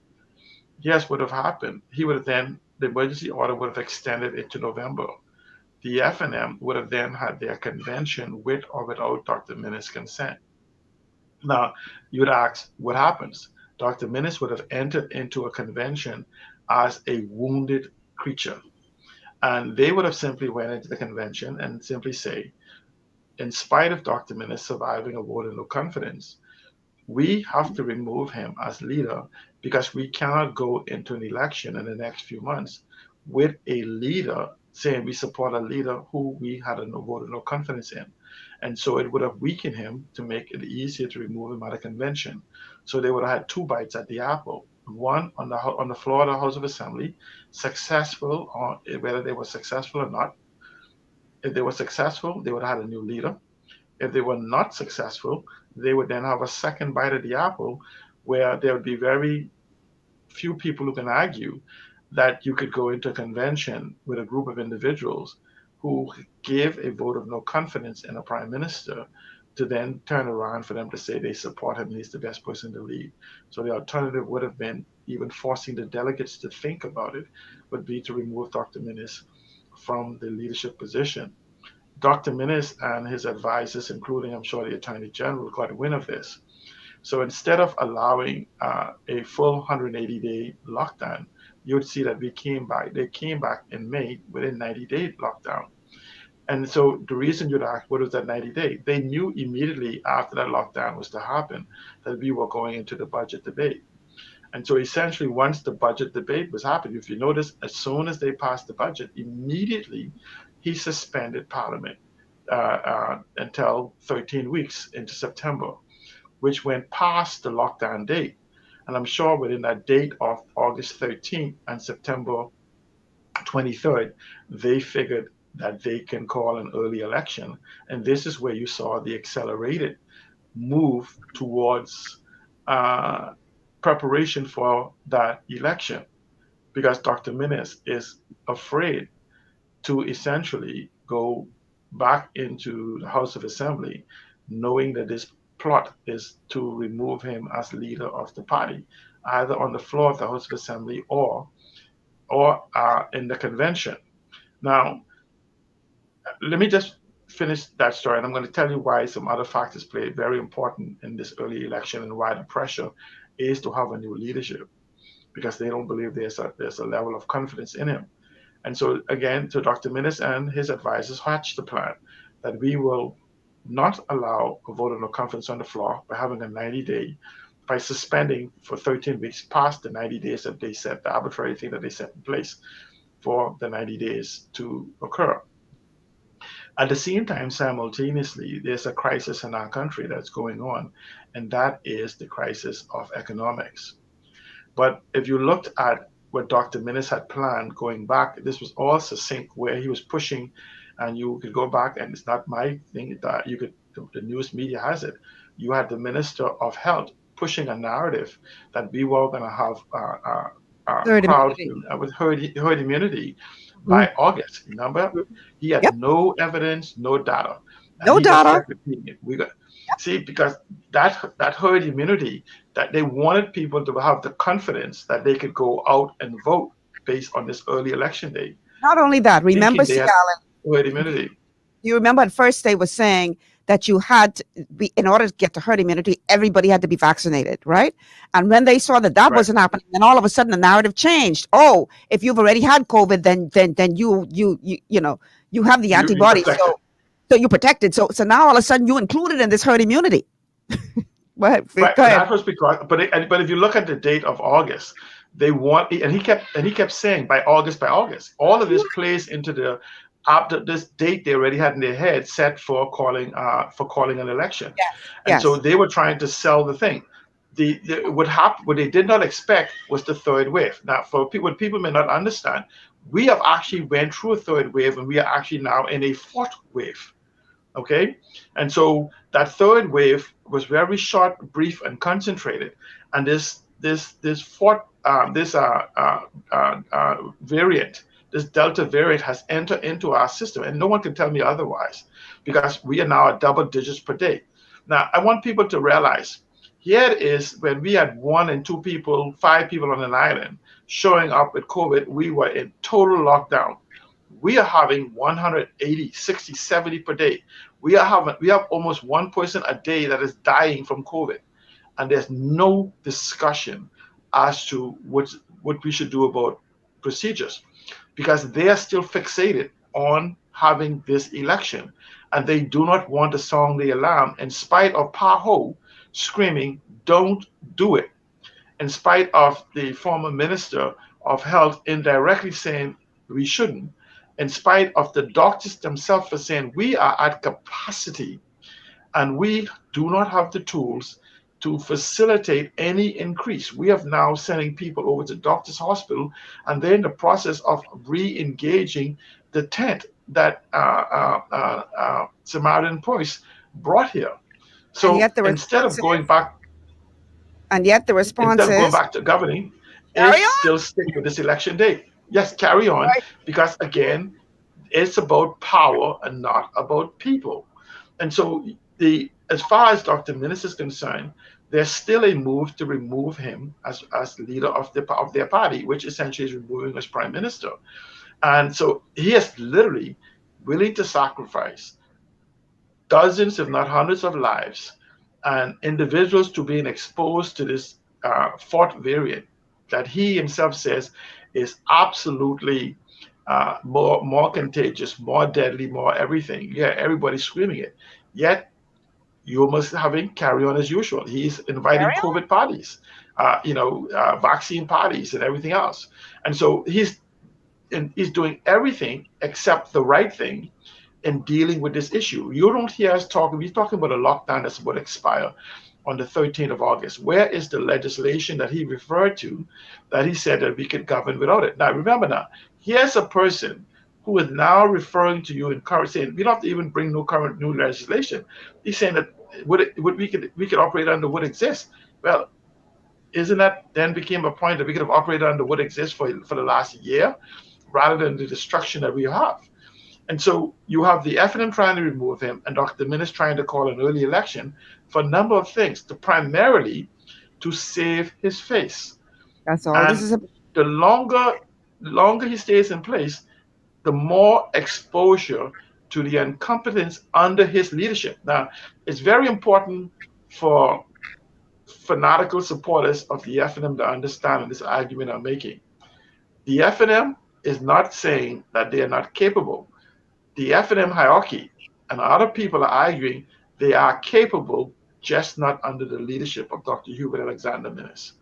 Yes, would have happened. The emergency order would have extended into November. The FNM would have then had their convention with or without Dr. Minnis' consent. Now, you would ask, what happens? Dr. Minnis would have entered into a convention as a wounded creature. And they would have simply went into the convention and simply say, in spite of Dr. Minnis surviving a vote of no confidence, we have to remove him as leader because we cannot go into an election in the next few months with a leader saying we support a leader who we had a vote of no confidence in. And so it would have weakened him to make it easier to remove him at a convention. So they would have had two bites at the apple. One on the floor of the House of Assembly, successful, or whether they were successful or not. If they were successful, they would have had a new leader. If they were not successful, they would then have a second bite at the apple where there would be very few people who can argue that you could go into a convention with a group of individuals who give a vote of no confidence in a prime minister to then turn around for them to say they support him and he's the best person to lead. So the alternative would have been, even forcing the delegates to think about it, would be to remove Dr. Minnis from the leadership position. Dr. Minnis and his advisors, including I'm sure the Attorney General, got wind of this. So instead of allowing a full 180-day lockdown, you would see that they came back in May with a 90-day lockdown. And so the reason you'd ask, what was that 90-day? They knew immediately after that lockdown was to happen that we were going into the budget debate. And so essentially, once the budget debate was happening, if you notice, as soon as they passed the budget, immediately he suspended Parliament until 13 weeks into September, which went past the lockdown date. And I'm sure within that date of August 13th and September 23rd, they figured that they can call an early election. And this is where you saw the accelerated move towards preparation for that election, because Dr. Minnis is afraid to essentially go back into the House of Assembly, knowing that this plot is to remove him as leader of the party, either on the floor of the House of Assembly or in the convention. Now, let me just finish that story, and I'm going to tell you why some other factors play very important in this early election and why the pressure is to have a new leadership, because they don't believe there's a level of confidence in him. And so again, to Dr. Minnis and his advisors hatched the plan that we will not allow a vote of no confidence on the floor by having a 90-day, by suspending for 13 weeks past the 90 days that they set, the arbitrary thing that they set in place for the 90 days to occur. At the same time, simultaneously, there's a crisis in our country that's going on, and that is the crisis of economics. But if you looked at what Dr. Minnis had planned going back, this was all succinct, where he was pushing, and you could go back, and it's not my thing, that you could, the news media has it, you had the Minister of Health pushing a narrative that we were going to have herd immunity by August. Remember, he had no evidence, no data. No data. See, because that herd immunity, that they wanted people to have the confidence that they could go out and vote based on this early election day. Not only that, remember, C. Allen, herd immunity. You remember at first they were saying that you had to be, in order to get to herd immunity, everybody had to be vaccinated, right? And when they saw that wasn't happening, then all of a sudden the narrative changed. Oh, if you've already had COVID, then you have the antibodies, so you're protected. So now all of a sudden you included in this herd immunity. Go ahead. That was because, but if you look at the date of August, they want, and he kept saying by August. All of this plays into the after this date they already had in their head set for calling an election. And so they were trying to sell the thing. What they did not expect was the third wave. Now, for people, what people may not understand, we have actually went through a third wave, and we are actually now in a fourth wave. Okay, and so that third wave was very short, brief, and concentrated. And this variant, this Delta variant, has entered into our system, and no one can tell me otherwise, because we are now at double digits per day. Now, I want people to realize, here it is, when we had 1 and 2 people, 5 people on an island showing up with COVID, we were in total lockdown. We are having 180, 60, 70 per day. We have almost 1 person a day that is dying from COVID. And there's no discussion as to what we should do about procedures, because they are still fixated on having this election, and they do not want to sound the alarm, in spite of PAHO screaming, "Don't do it," in spite of the former Minister of Health indirectly saying we shouldn't, in spite of the doctors themselves for saying we are at capacity and we do not have the tools to facilitate any increase. We have now sending people over to Doctors Hospital, and they're in the process of re-engaging the tent that Samaritan Voice brought here. So instead of going back, instead of going back to governing, it's still stick with this election date. Yes, carry on, because again, it's about power and not about people. And so as far as Dr. Minnis is concerned, there's still a move to remove him as leader of their party, which essentially is removing as prime minister. And so he is literally willing to sacrifice dozens, if not hundreds of lives and individuals to being exposed to this fourth variant that he himself says is absolutely more contagious, more deadly, more everything. Yeah, everybody's screaming it. Yet you must have him carry on as usual. He's inviting COVID parties, vaccine parties and everything else. And so he's doing everything except the right thing in dealing with this issue. You don't hear us talking. We're talking about a lockdown that's about to expire on the 13th of August. Where is the legislation that he referred to that he said that we could govern without it? Now, remember now, here's a person who is now referring to you and saying we don't have to even bring no current new legislation. He's saying that we could operate under what exists. Well, isn't that then became a point that we could have operated under what exists for the last year, rather than the destruction that we have? And so you have the FNM trying to remove him, and Dr. Minnis trying to call an early election for a number of things, primarily to save his face. That's all. And the longer he stays in place, the more exposure to the incompetence under his leadership. Now, it's very important for fanatical supporters of the FNM to understand this argument I'm making. The FNM is not saying that they are not capable. The FNM hierarchy and other people are arguing they are capable, just not under the leadership of Dr. Hubert Alexander Minnis.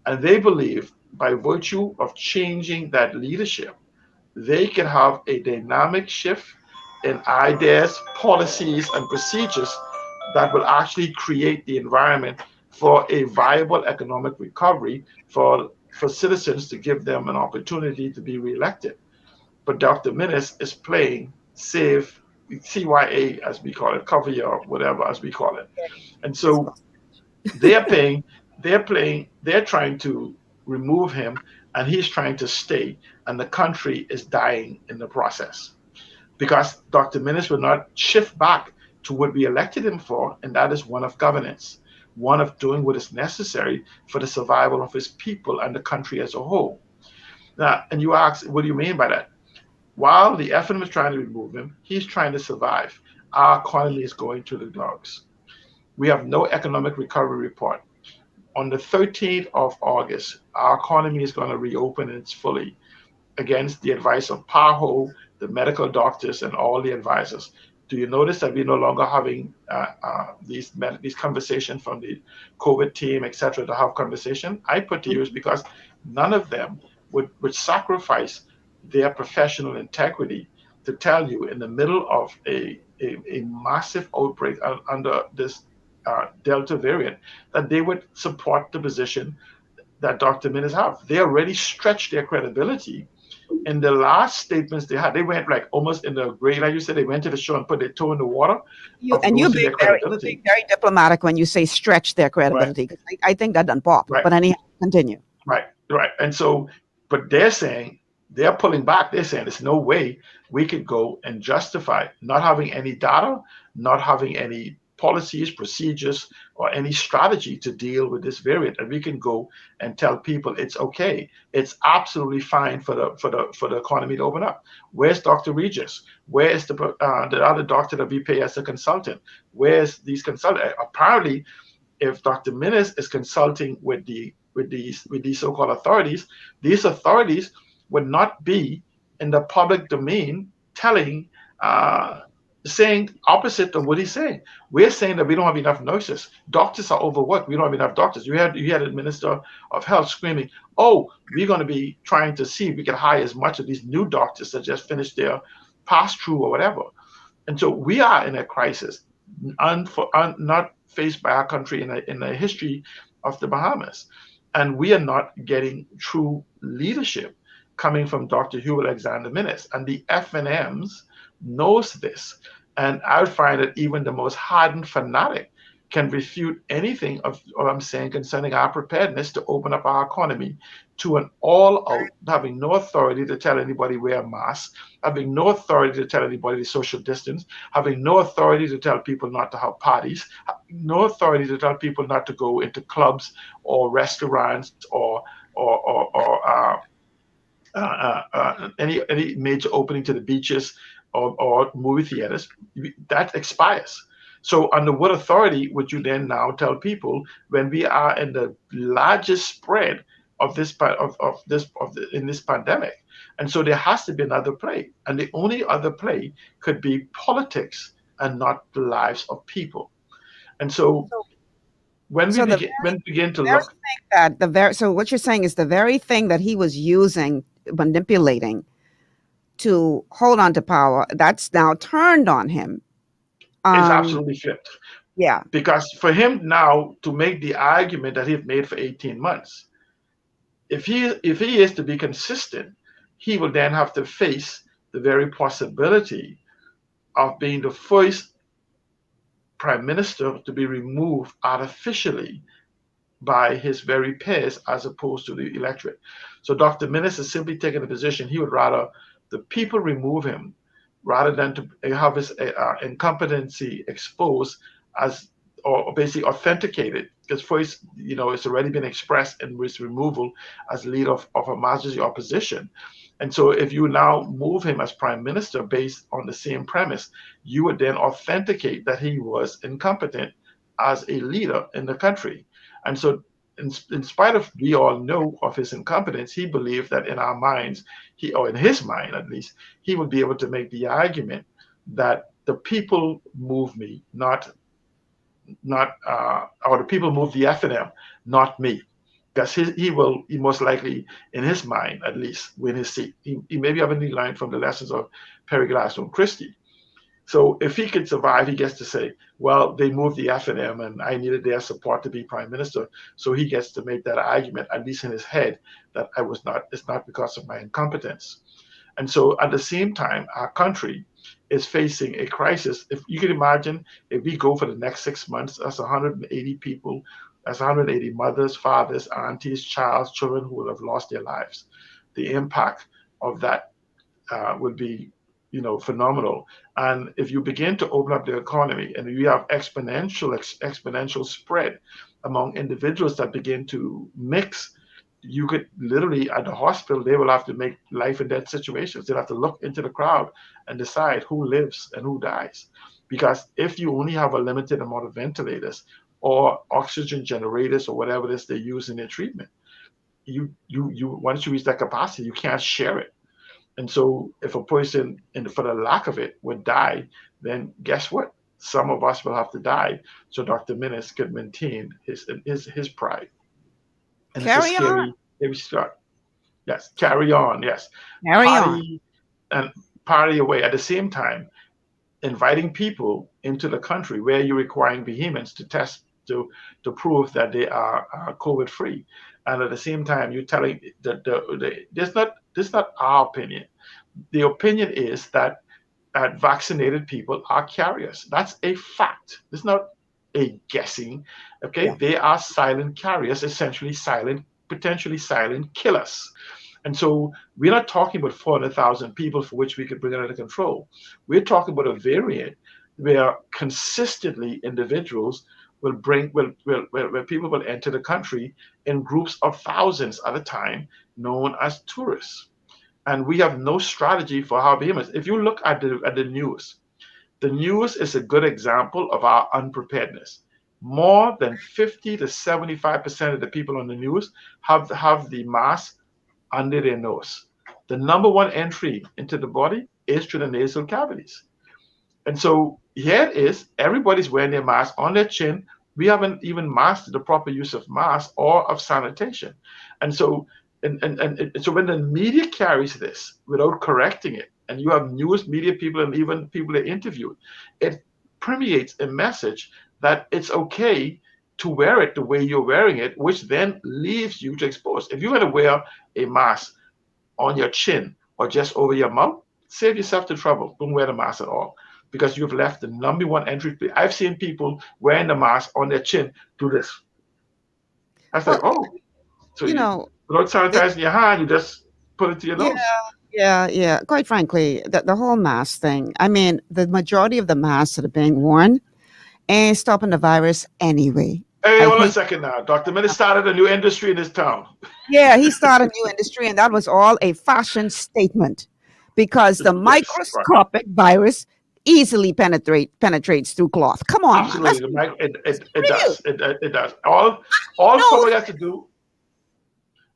And they believe by virtue of changing that leadership, they can have a dynamic shift in ideas, policies, and procedures that will actually create the environment for a viable economic recovery for citizens, to give them an opportunity to be reelected. But Dr. Minnis is playing save CYA, as we call it, cover your whatever, as we call it. And so they're trying to remove him, and he's trying to stay, and the country is dying in the process. Because Dr. Minnis will not shift back to what we elected him for, and that is one of governance, one of doing what is necessary for the survival of his people and the country as a whole. Now, and you ask, what do you mean by that? While the FNM is trying to remove him, he's trying to survive. Our economy is going to the dogs. We have no economic recovery report. On the 13th of August, our economy is going to reopen its fully against the advice of PAHO, the medical doctors, and all the advisors. Do you notice that we're no longer having these conversations from the COVID team, et cetera, to have conversation? I put to use because none of them would sacrifice their professional integrity to tell you in the middle of a massive outbreak under this Delta variant that they would support the position that Dr. Minnis have. They already stretched their credibility in the last statements they had, they went like almost in the grade, like you said, they went to the show and put their toe in the water. You're being very diplomatic when you say stretch their credibility. Right. I think that done pop. Right. But anyhow, continue. Right. And so, but they're saying, they're pulling back. They're saying there's no way we could go and justify not having any data, not having any policies, procedures, or any strategy to deal with this variant. And we can go and tell people it's okay. It's absolutely fine for the economy to open up. Where's Dr. Regis? Where is the other doctor that we pay as a consultant? Where's these consultants? Apparently, if Dr. Minnis is consulting with these so-called authorities, these authorities would not be in the public domain saying opposite of what he's saying. We're saying that we don't have enough nurses. Doctors are overworked. We don't have enough doctors. You had the Minister of Health screaming, "Oh, we're going to be trying to see if we can hire as much of these new doctors that just finished their pass-through or whatever." And so we are in a crisis, not faced by our country in the history of the Bahamas. And we are not getting true leadership coming from Dr. Hubert Alexander Minnis. And the FNMs knows this. And I would find that even the most hardened fanatic can refute anything of what I'm saying concerning our preparedness to open up our economy to an all-out, having no authority to tell anybody wear a mask, having no authority to tell anybody to social distance, having no authority to tell people not to have parties, no authority to tell people not to go into clubs or restaurants or any major opening to the beaches or movie theaters. That expires. So under what authority would you then now tell people when we are in the largest spread of this in this pandemic? And so there has to be another play, and the only other play could be politics and not the lives of people. And so when we begin to look at so what you're saying is the very thing that he was using, manipulating to hold on to power, that's now turned on him. It's absolutely flipped. Yeah. Because for him now to make the argument that he's made for 18 months, if he is to be consistent, he will then have to face the very possibility of being the first prime minister to be removed artificially by his very peers as opposed to the electorate. So Dr. Minnis is simply taking the position he would rather the people remove him rather than to have his incompetency exposed or basically authenticated, because first, it's already been expressed in his removal as leader of a majority opposition. And so if you now move him as prime minister based on the same premise, you would then authenticate that he was incompetent as a leader in the country. And so in spite of we all know of his incompetence, he believed that in our minds, or in his mind at least, he would be able to make the argument that the people move me, or the people move the FNM, not me. Because he most likely, in his mind at least, win his seat. He maybe haven't learned from the lessons of Perry Gladstone Christie. So if he could survive, he gets to say, well, they moved the FNM and I needed their support to be prime minister. So he gets to make that argument, at least in his head, that it's not because of my incompetence. And so at the same time, our country is facing a crisis. If you can imagine, if we go for the next 6 months, that's 180 people, that's 180 mothers, fathers, aunties, children who will have lost their lives. The impact of that would be phenomenal. And if you begin to open up the economy and you have exponential spread among individuals that begin to mix, you could literally, at the hospital, they will have to make life and death situations. They'll have to look into the crowd and decide who lives and who dies. Because if you only have a limited amount of ventilators or oxygen generators or whatever it is they use in their treatment, you once you reach that capacity, you can't share it. And so if a person, for the lack of it, would die, then guess what? Some of us will have to die so Dr. Minnis could maintain his pride. And carry on. Yes, carry on, yes. Carry on. And party away. At the same time, inviting people into the country where you're requiring vehemence to test, to prove that they are COVID-free. and at the same time you're telling that this is not our opinion. The opinion is that vaccinated people are carriers. That's a fact. It's not a guessing. Okay, yeah. They are silent carriers, essentially potentially silent killers. And so we're not talking about 400,000 people for which we could bring it under control. We're talking about a variant where consistently individuals where people will enter the country in groups of thousands at a time, known as tourists. And we have no strategy for how behemoths. If you look at the news is a good example of our unpreparedness. More than 50 to 75% of the people on the news have the mask under their nose. The number one entry into the body is through the nasal cavities. And so here it is, everybody's wearing their mask on their chin. We haven't even mastered the proper use of masks or of sanitation. And so so when the media carries this without correcting it, and you have news media people and even people they interviewed, it permeates a message that it's okay to wear it the way you're wearing it, which then leaves you to expose. If you're going to wear a mask on your chin or just over your mouth, save yourself the trouble. Don't wear the mask at all, because you've left the number one entry. I've seen people wearing the mask on their chin do this. I was like, oh, so without sanitizing your hand, you just put it to your nose. Yeah. Quite frankly, the whole mask thing, I mean, the majority of the masks that are being worn ain't stopping the virus anyway. Hey, hold on a second now. Dr. Minnis started a new industry in this town. Yeah, he started a new industry, and that was all a fashion statement, because the microscopic virus easily penetrates through cloth. Come on. Absolutely. It does. All somebody has to do.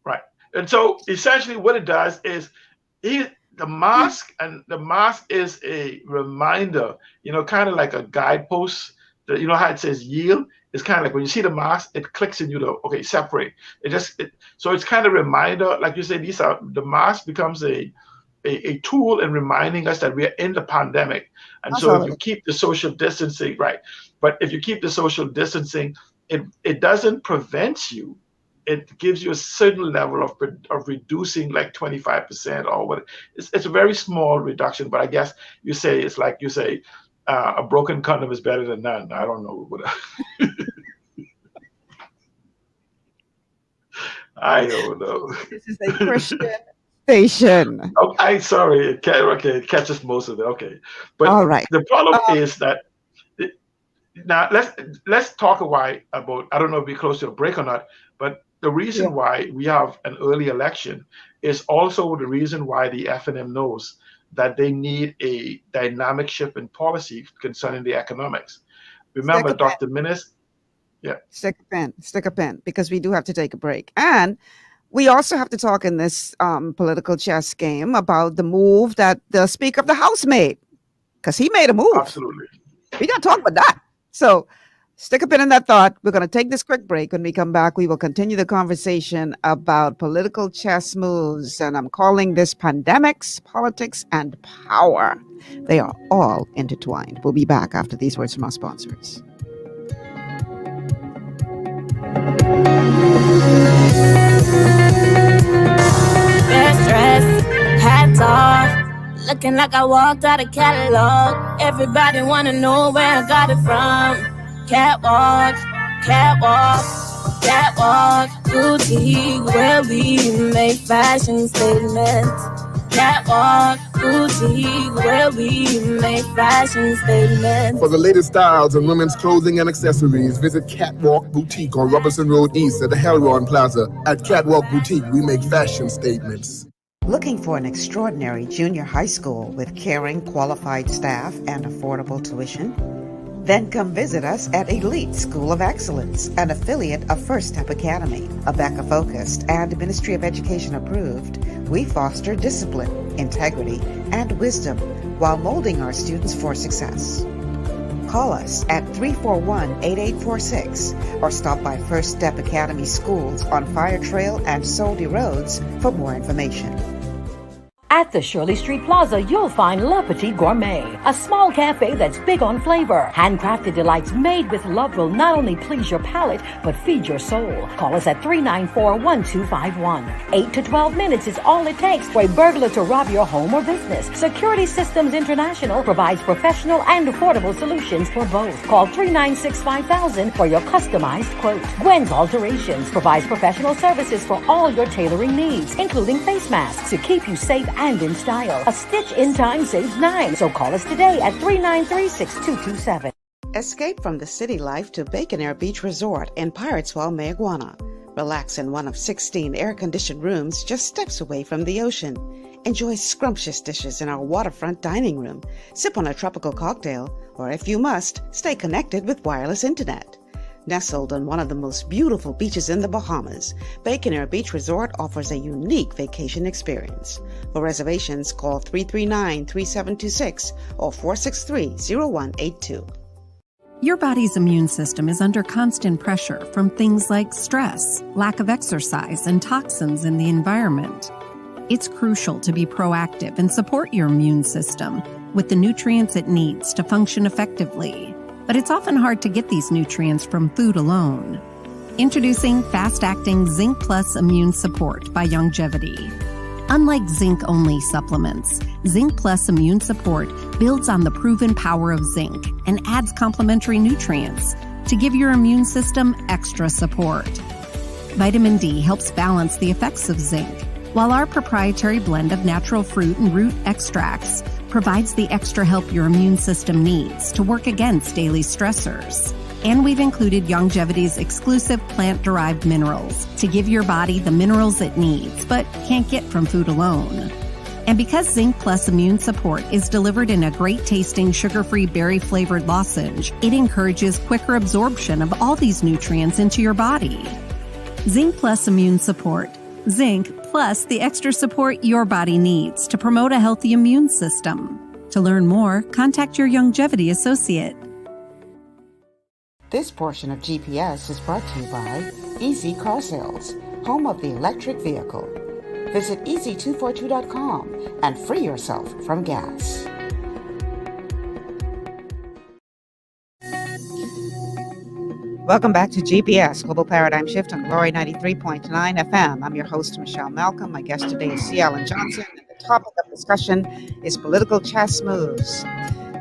Right. And so essentially what it does is the mask is a reminder, kind of like a guidepost. You know how it says yield? It's kind of like when you see the mask, it clicks in you to, okay, separate. So it's kind of a reminder, like you say, the mask becomes a tool in reminding us that we are in the pandemic. And so if you keep the social distancing, right, but if you keep the social distancing, it doesn't prevent you. It gives you a certain level of reducing, like 25% or what. It's a very small reduction, but I guess it's like you say, a broken condom is better than none. I don't know. I don't know. This is a Christian station. Okay, sorry. It catches most of it. Okay, but all right. The problem is that now let's talk about. I don't know if we're close to a break or not, but the reason why we have an early election is also the reason why the FNM knows that they need a dynamic shift in policy concerning the economics. Remember, Dr. Minnis. Yeah. Stick a pen, because we do have to take a break. And we also have to talk in this political chess game about the move that the Speaker of the House made, because he made a move. Absolutely. We got to talk about that. So stick a pin in that thought. We're going to take this quick break. When we come back, we will continue the conversation about political chess moves. And I'm calling this pandemics, politics, and power. They are all intertwined. We'll be back after these words from our sponsors. Best dressed, hats off, looking like I walked out of catalog. Everybody wanna know where I got it from. Catwalk, boutique, where we make fashion statements. Catwalk, boutique, where we make fashion statements. For the latest styles in women's clothing and accessories, visit Catwalk Boutique on Robertson Road East at the Helron Plaza. At Catwalk Boutique, we make fashion statements. Looking for an extraordinary junior high school with caring, qualified staff and affordable tuition? Then come visit us at Elite School of Excellence, an affiliate of First Step Academy. ABECA-focused and Ministry of Education approved, we foster discipline, integrity, and wisdom while molding our students for success. Call us at 341-8846 or stop by First Step Academy schools on Fire Trail and Soldy Roads for more information. At the Shirley Street Plaza, you'll find Le Petit Gourmet, a small cafe that's big on flavor. Handcrafted delights made with love will not only please your palate, but feed your soul. Call us at 394-1251. 8 to 12 minutes is all it takes for a burglar to rob your home or business. Security Systems International provides professional and affordable solutions for both. Call 396-5000 for your customized quote. Gwen's Alterations provides professional services for all your tailoring needs, including face masks to keep you safe and in style. A stitch in time saves 9. So call us today at 393-6227. Escape from the city life to Bacon Air Beach Resort in Pirateswell, Mayaguana. Relax in one of 16 air-conditioned rooms just steps away from the ocean. Enjoy scrumptious dishes in our waterfront dining room. Sip on a tropical cocktail, or if you must, stay connected with wireless internet. Nestled on one of the most beautiful beaches in the Bahamas, Bacon Air Beach Resort offers a unique vacation experience. For reservations, call 339-3726 or 463-0182. Your body's immune system is under constant pressure from things like stress, lack of exercise, and toxins in the environment. It's crucial to be proactive and support your immune system with the nutrients it needs to function effectively. But it's often hard to get these nutrients from food alone. Introducing fast-acting Zinc Plus Immune Support by Longevity. Unlike zinc-only supplements, Zinc Plus Immune Support builds on the proven power of zinc and adds complementary nutrients to give your immune system extra support. Vitamin D helps balance the effects of zinc, while our proprietary blend of natural fruit and root extracts provides the extra help your immune system needs to work against daily stressors. And we've included Longevity's exclusive plant-derived minerals to give your body the minerals it needs but can't get from food alone. And because Zinc Plus Immune Support is delivered in a great-tasting sugar-free berry-flavored lozenge, it encourages quicker absorption of all these nutrients into your body. Zinc Plus Immune Support. Zinc plus the extra support your body needs to promote a healthy immune system. To learn more, contact your Longevity associate. This portion of GPS is brought to you by Easy Car Sales, home of the electric vehicle. Visit easy242.com and free yourself from gas. Welcome back to GPS, Global Paradigm Shift on Glory 93.9 FM. I'm your host, Michelle Malcolm. My guest today is C. Alan Johnson, and the topic of discussion is political chess moves.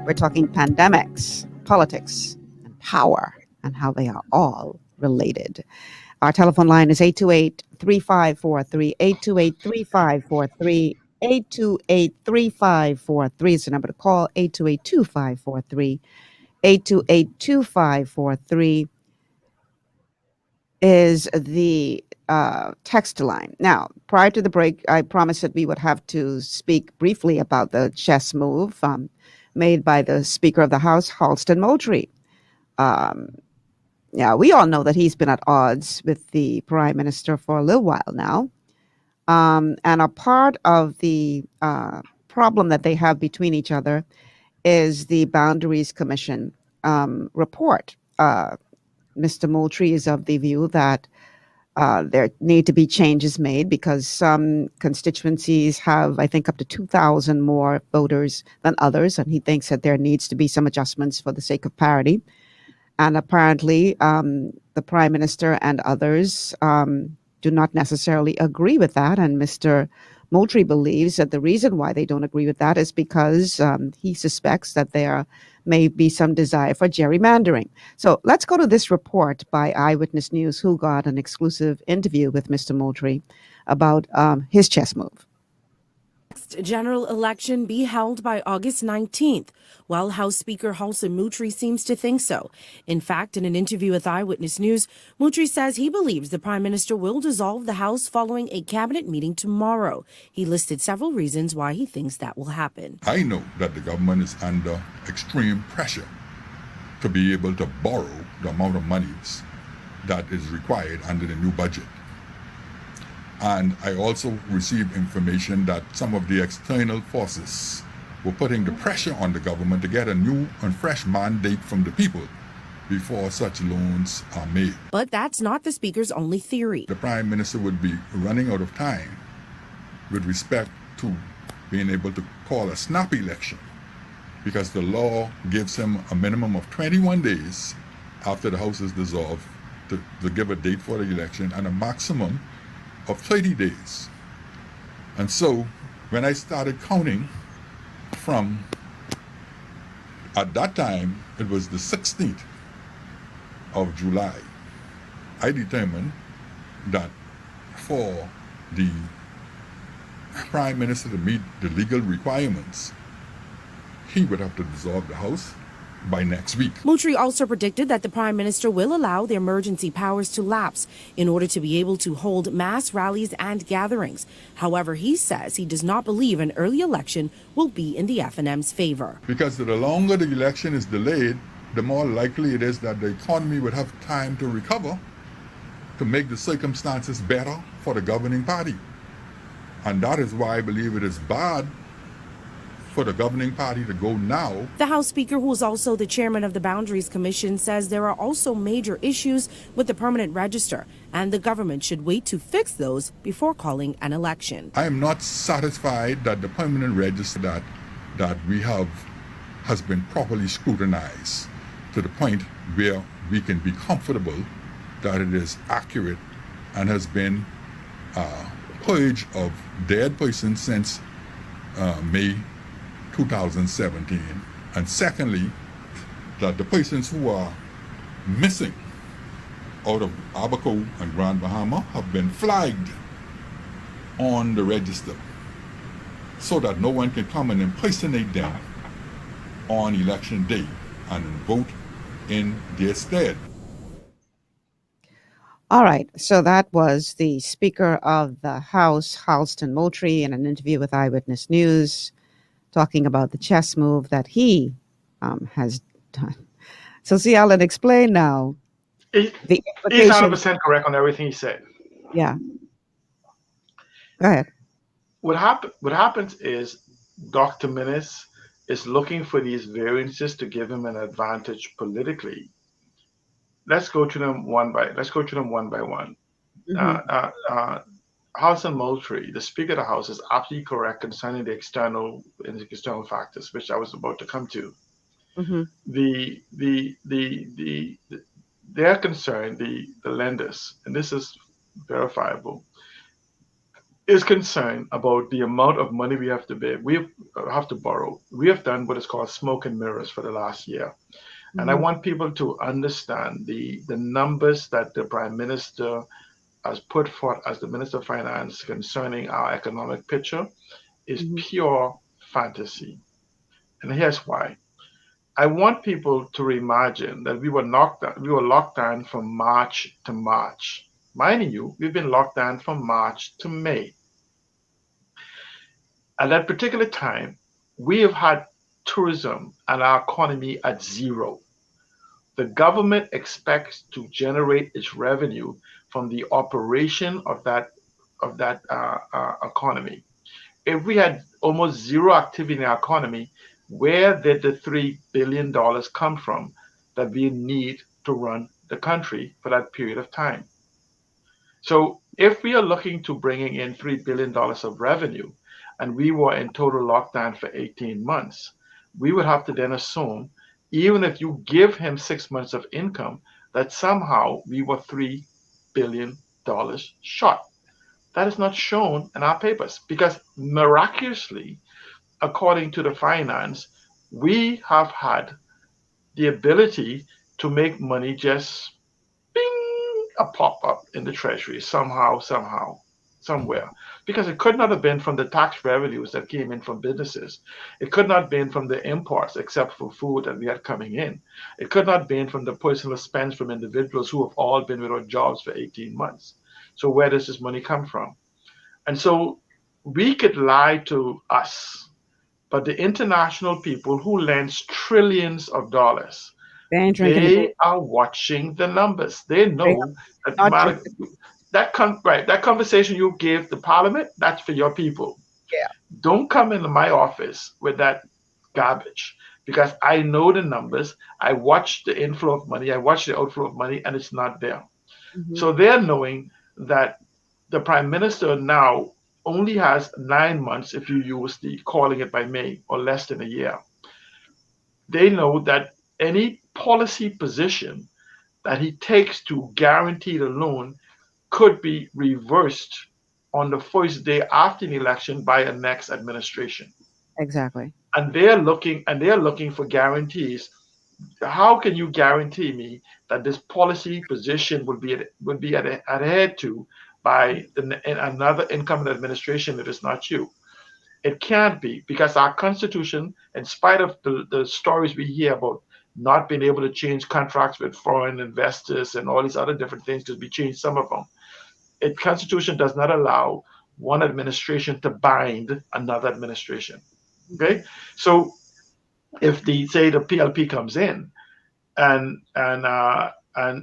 We're talking pandemics, politics, and power, and how they are all related. Our telephone line is 828-3543, 828-3543, 828-3543 is the number to call, 828-2543, 828-2543. Is the text line. Now, prior to the break, I promised that we would have to speak briefly about the chess move made by the Speaker of the House, Halston Moultrie. Yeah, we all know that he's been at odds with the Prime Minister for a little while now. And a part of the problem that they have between each other is the Boundaries Commission report. Mr. Moultrie is of the view that there need to be changes made because some constituencies have, I think, up to 2,000 more voters than others, and he thinks that there needs to be some adjustments for the sake of parity. And apparently, the Prime Minister and others do not necessarily agree with that, and Mr. Moultrie believes that the reason why they don't agree with that is because he suspects that there may be some desire for gerrymandering. So let's go to this report by Eyewitness News, who got an exclusive interview with Mr. Moultrie about his chess move. Next general election be held by August 19th, while House Speaker Halston Moultrie seems to think so. In fact, in an interview with Eyewitness News, Moultrie says he believes the Prime Minister will dissolve the House following a cabinet meeting tomorrow. He listed several reasons why he thinks that will happen. I know that the government is under extreme pressure to be able to borrow the amount of monies that is required under the new budget. And I also received information that some of the external forces were putting the pressure on the government to get a new and fresh mandate from the people before such loans are made. But that's not the Speaker's only theory. The Prime Minister would be running out of time with respect to being able to call a snap election, because the law gives him a minimum of 21 days after the House is dissolved to give a date for the election, and a maximum of 30 days. And so when I started counting from, at that time, it was the 16th of July, I determined that for the Prime Minister to meet the legal requirements, he would have to dissolve the House by next week. Moutry also predicted that the Prime Minister will allow the emergency powers to lapse in order to be able to hold mass rallies and gatherings. However, he says he does not believe an early election will be in the FNM's favor. Because the longer the election is delayed, the more likely it is that the economy would have time to recover to make the circumstances better for the governing party. And that is why I believe it is bad for the governing party to go now. The House Speaker, who is also the chairman of the Boundaries Commission, says there are also major issues with the permanent register, and the government should wait to fix those before calling an election. I am not satisfied that the permanent register that we have has been properly scrutinized to the point where we can be comfortable that it is accurate and has been purge of dead persons since May 2017, and secondly, that the persons who are missing out of Abaco and Grand Bahama have been flagged on the register so that no one can come and impersonate them on election day and vote in their stead. All right, so that was the Speaker of the House, Halston Moultrie, in an interview with Eyewitness News, talking about the chess move that he has done. So, see, Alan, explain now the He's implication. 100% correct on everything he said. Yeah. Go ahead. What happens is Dr. Minnis is looking for these variances to give him an advantage politically. Let's go to them one by one. Mm-hmm. Halston Moultrie, the Speaker of the House, is absolutely correct concerning the external factors, which I was about to come to. Mm-hmm. They're concerned, the lenders, and this is verifiable, is concerned about the amount of money we have to pay. We have to borrow. We have done what is called smoke and mirrors for the last year. Mm-hmm. And I want people to understand the numbers that the Prime Minister has put forth as the Minister of Finance concerning our economic picture is pure fantasy. And here's why. I want people to imagine that we were locked down from March to March. Mind you, we've been locked down from March to May. At that particular time, we have had tourism and our economy at zero. The government expects to generate its revenue from the operation of that economy. If we had almost zero activity in our economy, where did the $3 billion come from that we need to run the country for that period of time? So if we are looking to bringing in $3 billion of revenue, and we were in total lockdown for 18 months, we would have to then assume, even if you give him 6 months of income, that somehow we were $3 billion short. That is not shown in our papers because miraculously, according to the finance, we have had the ability to make money just bing, a pop-up in the treasury somehow, somewhere. Because it could not have been from the tax revenues that came in from businesses. It could not have been from the imports, except for food that we had coming in. It could not have been from the personal spends from individuals who have all been without jobs for 18 months. So where does this money come from? And so we could lie to us, but the international people who lends trillions of dollars, they are watching the numbers. They know that conversation you gave the parliament, that's for your people. Yeah. Don't come into my office with that garbage because I know the numbers. I watch the inflow of money. I watch the outflow of money, and it's not there. Mm-hmm. So they're knowing that the Prime Minister now only has 9 months if you use the calling it by May, or less than a year. They know that any policy position that he takes to guarantee the loan could be reversed on the first day after the election by a next administration. Exactly. And they're looking for guarantees. How can you guarantee me that this policy position would be adhered to by another incoming administration that is not you? It can't be, because our Constitution, in spite of the stories we hear about not being able to change contracts with foreign investors and all these other different things, because we changed some of them, the Constitution does not allow one administration to bind another administration. Okay, so if the PLP comes in and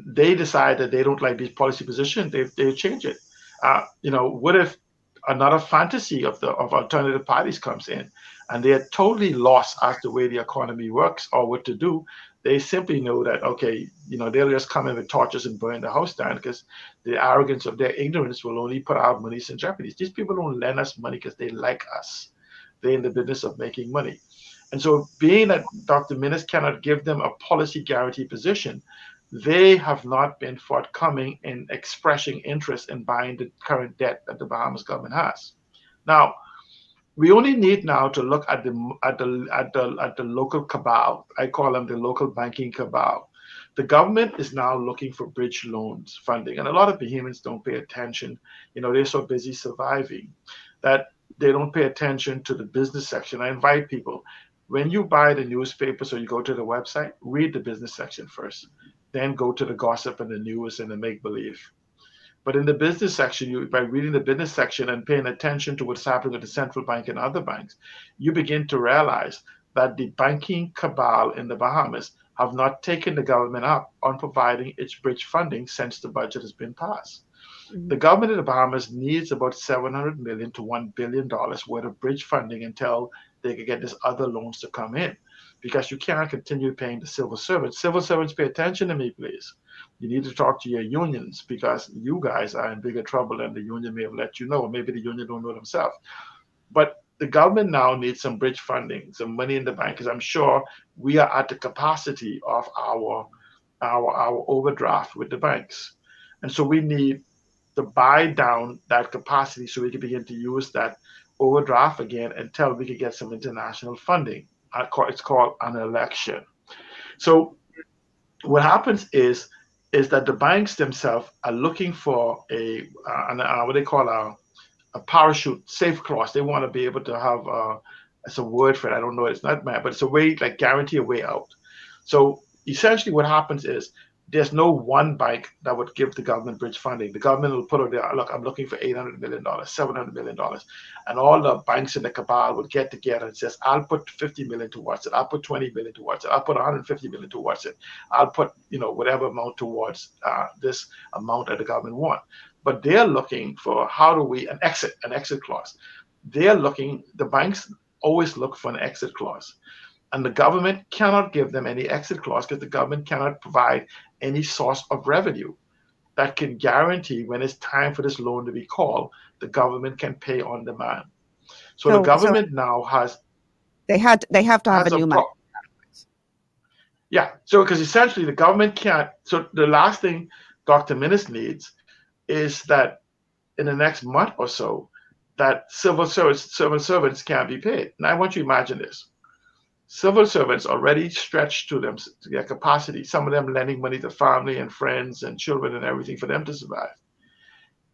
they decide that they don't like this policy position, they change it. What if another fantasy of alternative parties comes in and they are totally lost as to the way the economy works or what to do? They simply know that, okay, they'll just come in with torches and burn the house down, because the arrogance of their ignorance will only put our monies in jeopardy. These people don't lend us money because they like us. They're in the business of making money. And so, being that Dr. Minnis cannot give them a policy guarantee position, they have not been forthcoming in expressing interest in buying the current debt that the Bahamas government has. Now, we only need now to look at the local cabal. I call them the local banking cabal. The government is now looking for bridge loans funding, and a lot of Bahamians don't pay attention. They're so busy surviving that they don't pay attention to the business section. I invite people, when you buy the newspapers or you go to the website, read the business section first, then go to the gossip and the news and the make-believe. But in the business section, by reading the business section and paying attention to what's happening with the central bank and other banks, you begin to realize that the banking cabal in the Bahamas have not taken the government up on providing its bridge funding since the budget has been passed. The government of the Bahamas needs about $700 million to $1 billion worth of bridge funding until they can get these other loans to come in, because you cannot continue paying the civil servants. Civil servants, pay attention to me, please. You need to talk to your unions, because you guys are in bigger trouble than the union may have let you know, or maybe the union don't know themselves. But the government now needs some bridge funding, some money in the bank, because I'm sure we are at the capacity of our overdraft with the banks. And so we need to buy down that capacity so we can begin to use that overdraft again until we can get some international funding. It's called an election. So what happens is that the banks themselves are looking for what they call a parachute safe clause. They want to be able to have it's a word for it. I don't know. It's not mad, but it's a way, like, guarantee a way out. So essentially what happens is there's no one bank that would give the government bridge funding. The government will put out there, look, I'm looking for $800 million, $700 million. And all the banks in the cabal would get together and says, I'll put $50 million towards it. I'll put $20 million towards it. I'll put $150 million towards it. I'll put, whatever amount towards this amount that the government want. But they're looking for an exit clause. The banks always look for an exit clause. And the government cannot give them any exit clause, because the government cannot provide any source of revenue that can guarantee when it's time for this loan to be called, the government can pay on demand. So the government now has... They have to have a new money. Yeah, so because essentially the government can't... So the last thing Dr. Minnis needs is that in the next month or so, that civil servants can't be paid. Now I want you to imagine this. Civil servants already stretched to their capacity, some of them lending money to family and friends and children and everything for them to survive.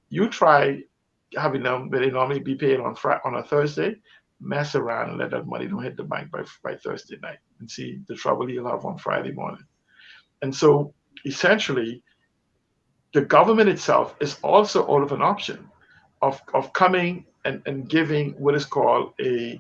You try having them where they normally be paid on a Thursday, mess around and let that money don't hit the bank by Thursday night, and see the trouble you'll have on Friday morning. And so essentially, the government itself is also out of an option of coming and giving what is called a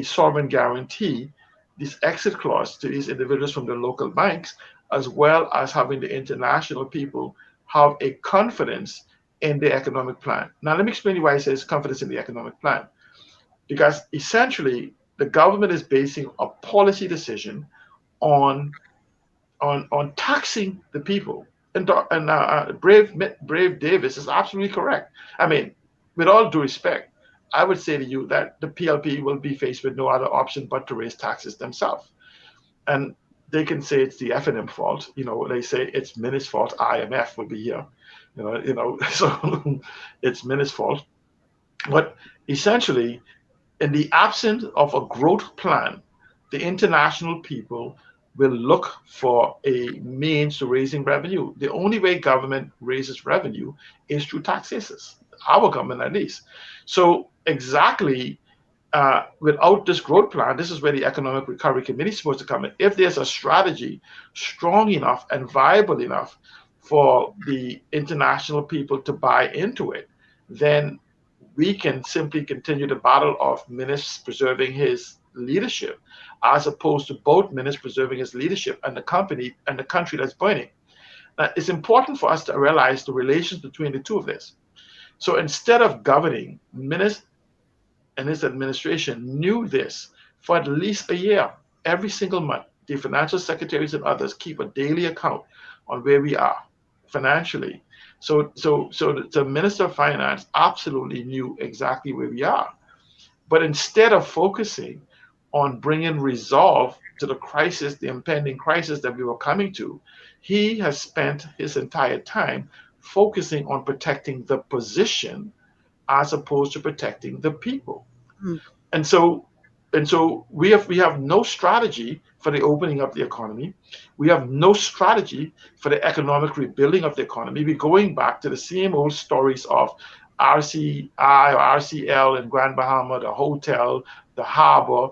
sovereign guarantee, this exit clause, to these individuals from the local banks, as well as having the international people have a confidence in the economic plan. Now, let me explain to you why I say it's confidence in the economic plan. Because essentially, the government is basing a policy decision on taxing the people. And Brave Davis is absolutely correct. I mean, with all due respect, I would say to you that the PLP will be faced with no other option but to raise taxes themselves. And they can say it's the F&M fault. They say it's Minnie's fault. IMF will be here. So it's Minnie's fault. But essentially, in the absence of a growth plan, the international people will look for a means to raising revenue. The only way government raises revenue is through taxes, our government at least. So exactly without this growth plan, this is where the Economic Recovery Committee is supposed to come in. If there's a strategy strong enough and viable enough for the international people to buy into it, then we can simply continue the battle of Minnis preserving his leadership, as opposed to both Minnis preserving his leadership and the company and the country that's burning. Now, it's important for us to realize the relations between the two of this. So instead of governing, Minnis and his administration knew this for at least a year. Every single month, the financial secretaries and others keep a daily account on where we are financially. So the Minister of Finance absolutely knew exactly where we are. But instead of focusing on bringing resolve to the crisis, the impending crisis that we were coming to, he has spent his entire time focusing on protecting the position as opposed to protecting the people. And so we have no strategy for the opening of the economy. We have no strategy for the economic rebuilding of the economy. We're going back to the same old stories of RCI or RCL in Grand Bahama, the hotel, the harbor.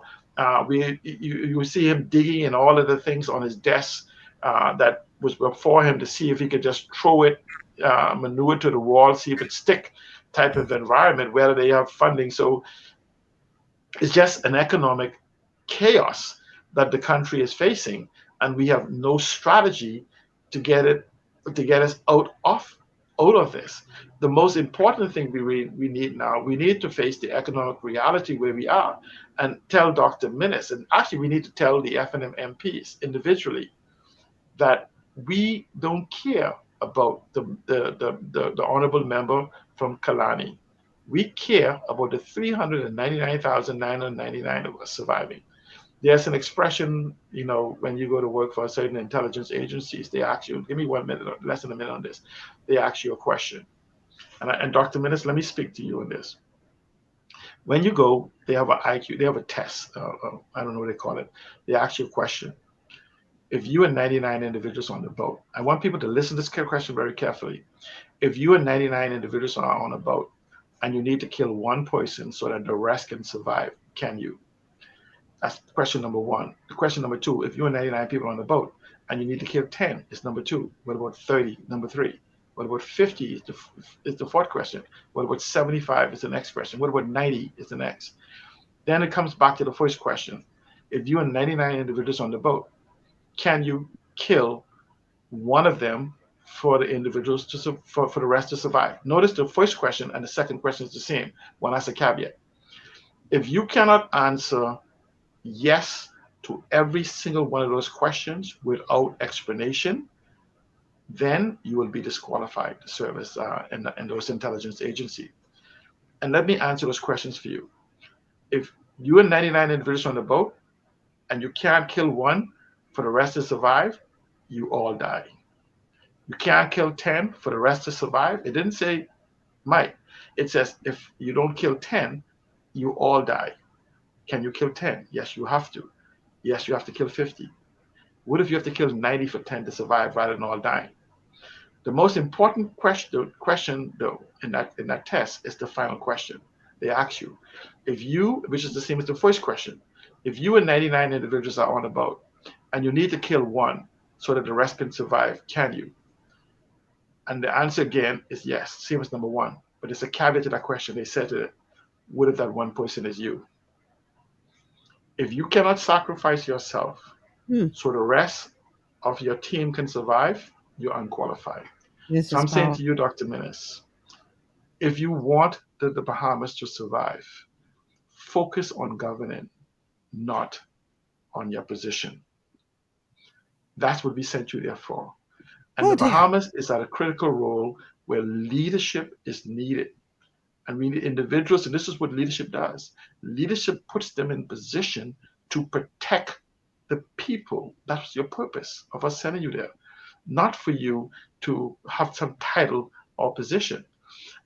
You see him digging in all of the things on his desk that was before him to see if he could just throw it, manure to the wall, see if it stick type of environment, whether they have funding. So it's just an economic chaos that the country is facing, and we have no strategy to get us out of this. The most important thing we need now, we need to face the economic reality where we are and tell Dr. Minnis, and actually we need to tell the F&M MPs individually, that we don't care about the honorable member from Kalani. We care about the 399,999 of us surviving. There's an expression, when you go to work for certain intelligence agencies, they ask you, give me 1 minute, or less than a minute on this. They ask you a question. And Dr. Minnis, let me speak to you on this. When you go, they have an IQ, they have a test. I don't know what they call it. They ask you a question. If you and 99 individuals on the boat, I want people to listen to this question very carefully. If you and 99 individuals are on a boat, and you need to kill one person so that the rest can survive, can you? That's question number one. The question number two, if you and 99 people on the boat and you need to kill 10, is number two. What about 30? Number three. What about 50 is the fourth question. What about 75 is the next question. What about 90 is the next. Then it comes back to the first question. If you and 99 individuals on the boat, can you kill one of them for the individuals for the rest to survive? Notice the first question and the second question is the same. One has a caveat. If you cannot answer yes to every single one of those questions without explanation, then you will be disqualified to serve as in those intelligence agencies. And let me answer those questions for you. If you and 99 individuals on the boat and you can't kill one for the rest to survive, you all die. You can't kill 10 for the rest to survive. It didn't say might. It says if you don't kill 10, you all die. Can you kill 10? Yes, you have to. Yes, you have to kill 50. What if you have to kill 90 for 10 to survive rather than all dying? The most important question though, in that test is the final question. They ask you, if you, which is the same as the first question, if you and 99 individuals are on a boat and you need to kill one so that the rest can survive, can you? And the answer again is yes, same as number one. But it's a caveat to that question. They said to it, what if that one person is you? If you cannot sacrifice yourself so the rest of your team can survive, you're unqualified. So I'm saying to you, Dr. Minnis, if you want the Bahamas to survive, focus on governing, not on your position. That's what we sent you there for. And the Bahamas is at a critical role where leadership is needed. And we need individuals, and this is what leadership does. Leadership puts them in position to protect the people. That's your purpose of us sending you there, not for you to have some title or position.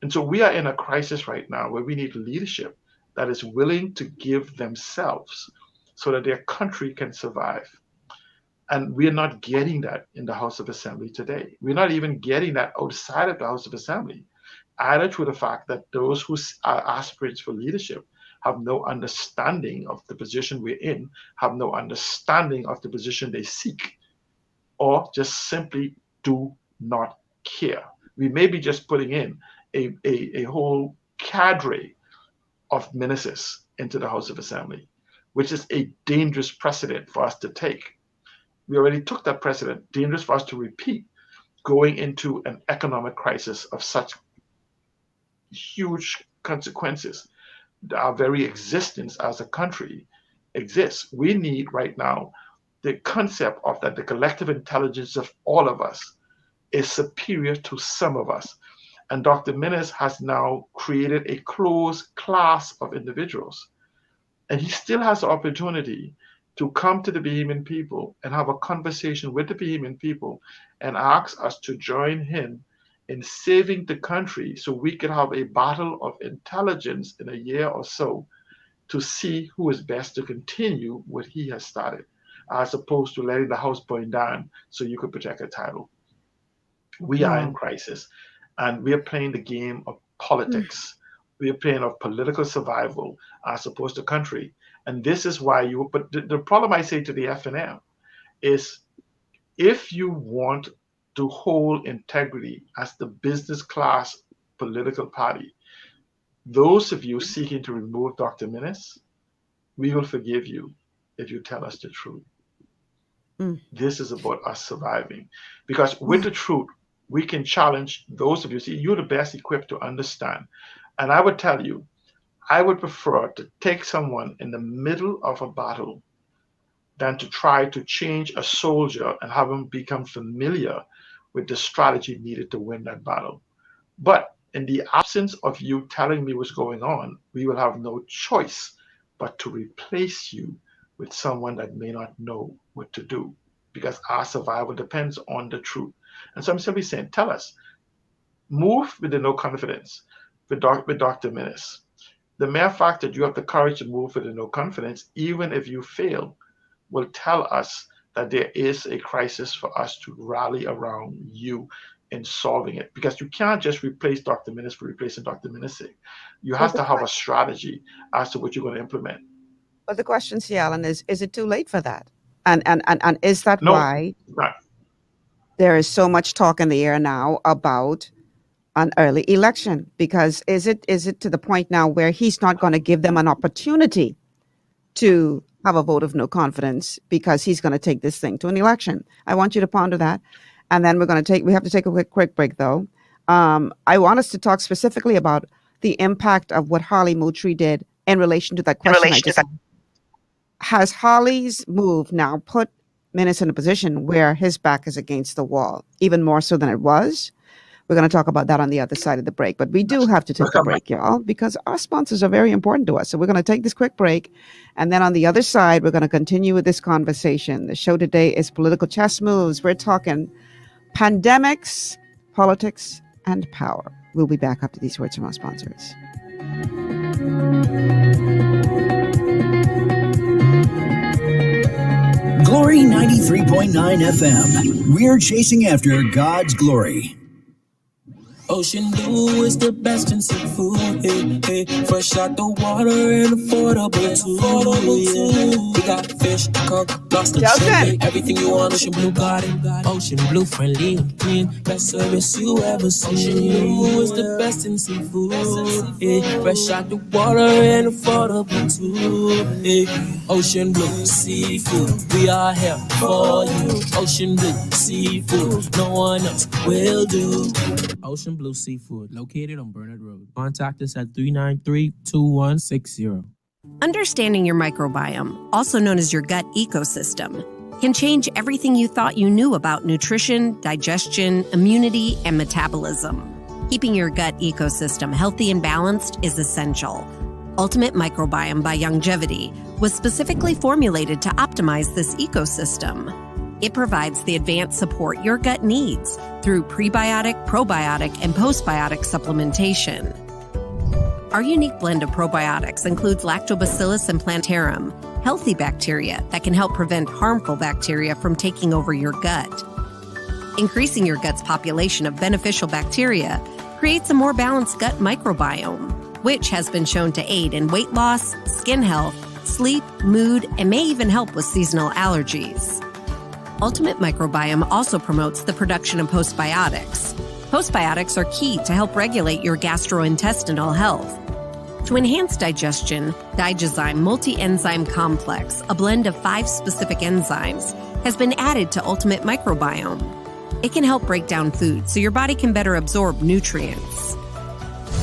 And so we are in a crisis right now where we need leadership that is willing to give themselves so that their country can survive. And we're not getting that in the House of Assembly today. We're not even getting that outside of the House of Assembly, added to the fact that those who are aspirants for leadership have no understanding of the position we're in, have no understanding of the position they seek, or just simply do not care. We may be just putting in a whole cadre of ministers into the House of Assembly, which is a dangerous precedent for us to take. We already took that precedent, dangerous for us to repeat, going into an economic crisis of such huge consequences. Our very existence as a country exists. We need right now the concept of that the collective intelligence of all of us is superior to some of us. And Dr. Minnis has now created a closed class of individuals. And he still has the opportunity to come to the Bahamian people and have a conversation with the Bahamian people and ask us to join him in saving the country so we can have a battle of intelligence in a year or so to see who is best to continue what he has started, as opposed to letting the house burn down so you could protect a title. We are in crisis, and we are playing the game of politics. We are playing of political survival as opposed to country. And this is why but the problem I say to the FNM is, if you want to hold integrity as the business class political party, those of you seeking to remove Dr. Minnis, we will forgive you if you tell us the truth. This is about us surviving. Because with the truth, we can challenge those of you. See, you're the best equipped to understand. And I would tell you, I would prefer to take someone in the middle of a battle than to try to change a soldier and have him become familiar with the strategy needed to win that battle. But in the absence of you telling me what's going on, we will have no choice but to replace you with someone that may not know what to do, because our survival depends on the truth. And so I'm simply saying, tell us, move with the no confidence with Dr. Minnis. The mere fact that you have the courage to move with the no confidence, even if you fail, will tell us that there is a crisis for us to rally around you in solving it. Because you can't just replace Dr. Minnis for replacing Dr. Minnis. You have to have a strategy as to what you're going to implement. But the question, C. Allen, is it too late for that? And is that why there is so much talk in the air now about an early election? Because is it to the point now where he's not going to give them an opportunity to have a vote of no confidence because he's going to take this thing to an election? I want you to ponder that. And then we have to take a quick break though. I want us to talk specifically about the impact of what Harley Moutry did in relation to that question. Has Harley's move now put Minnis in a position where his back is against the wall, even more so than it was? We're going to talk about that on the other side of the break. But we do have to take a break, y'all, because our sponsors are very important to us. So we're going to take this quick break. And then on the other side, we're going to continue with this conversation. The show today is Political Chess Moves. We're talking pandemics, politics, and power. We'll be back after these words from our sponsors. Glory 93.9 FM. We're chasing after God's glory. Ocean Blue is the best in seafood. Hey, hey. Fresh out the water and affordable too. We got fish, conch, lobster, shrimp, everything you want. Ocean Blue got it. Ocean Blue, friendly and clean, best service you ever seen. Ocean Blue is the best in seafood. Hey. Fresh out the water and affordable too. Hey. Ocean Blue Seafood, we are here for you. Ocean Blue Seafood, no one else will do. Ocean Blue Seafood, located on Burnett Road. Contact us at 393-2160. Understanding your microbiome, also known as your gut ecosystem, can change everything you thought you knew about nutrition, digestion, immunity, and metabolism. Keeping your gut ecosystem healthy and balanced is essential. Ultimate Microbiome by Youngevity was specifically formulated to optimize this ecosystem. It provides the advanced support your gut needs through prebiotic, probiotic, and postbiotic supplementation. Our unique blend of probiotics includes Lactobacillus and Plantarum, healthy bacteria that can help prevent harmful bacteria from taking over your gut. Increasing your gut's population of beneficial bacteria creates a more balanced gut microbiome, which has been shown to aid in weight loss, skin health, sleep, mood, and may even help with seasonal allergies. Ultimate Microbiome also promotes the production of postbiotics. Postbiotics are key to help regulate your gastrointestinal health. To enhance digestion, Digizyme Multi-Enzyme Complex, a blend of 5 specific enzymes, has been added to Ultimate Microbiome. It can help break down food so your body can better absorb nutrients.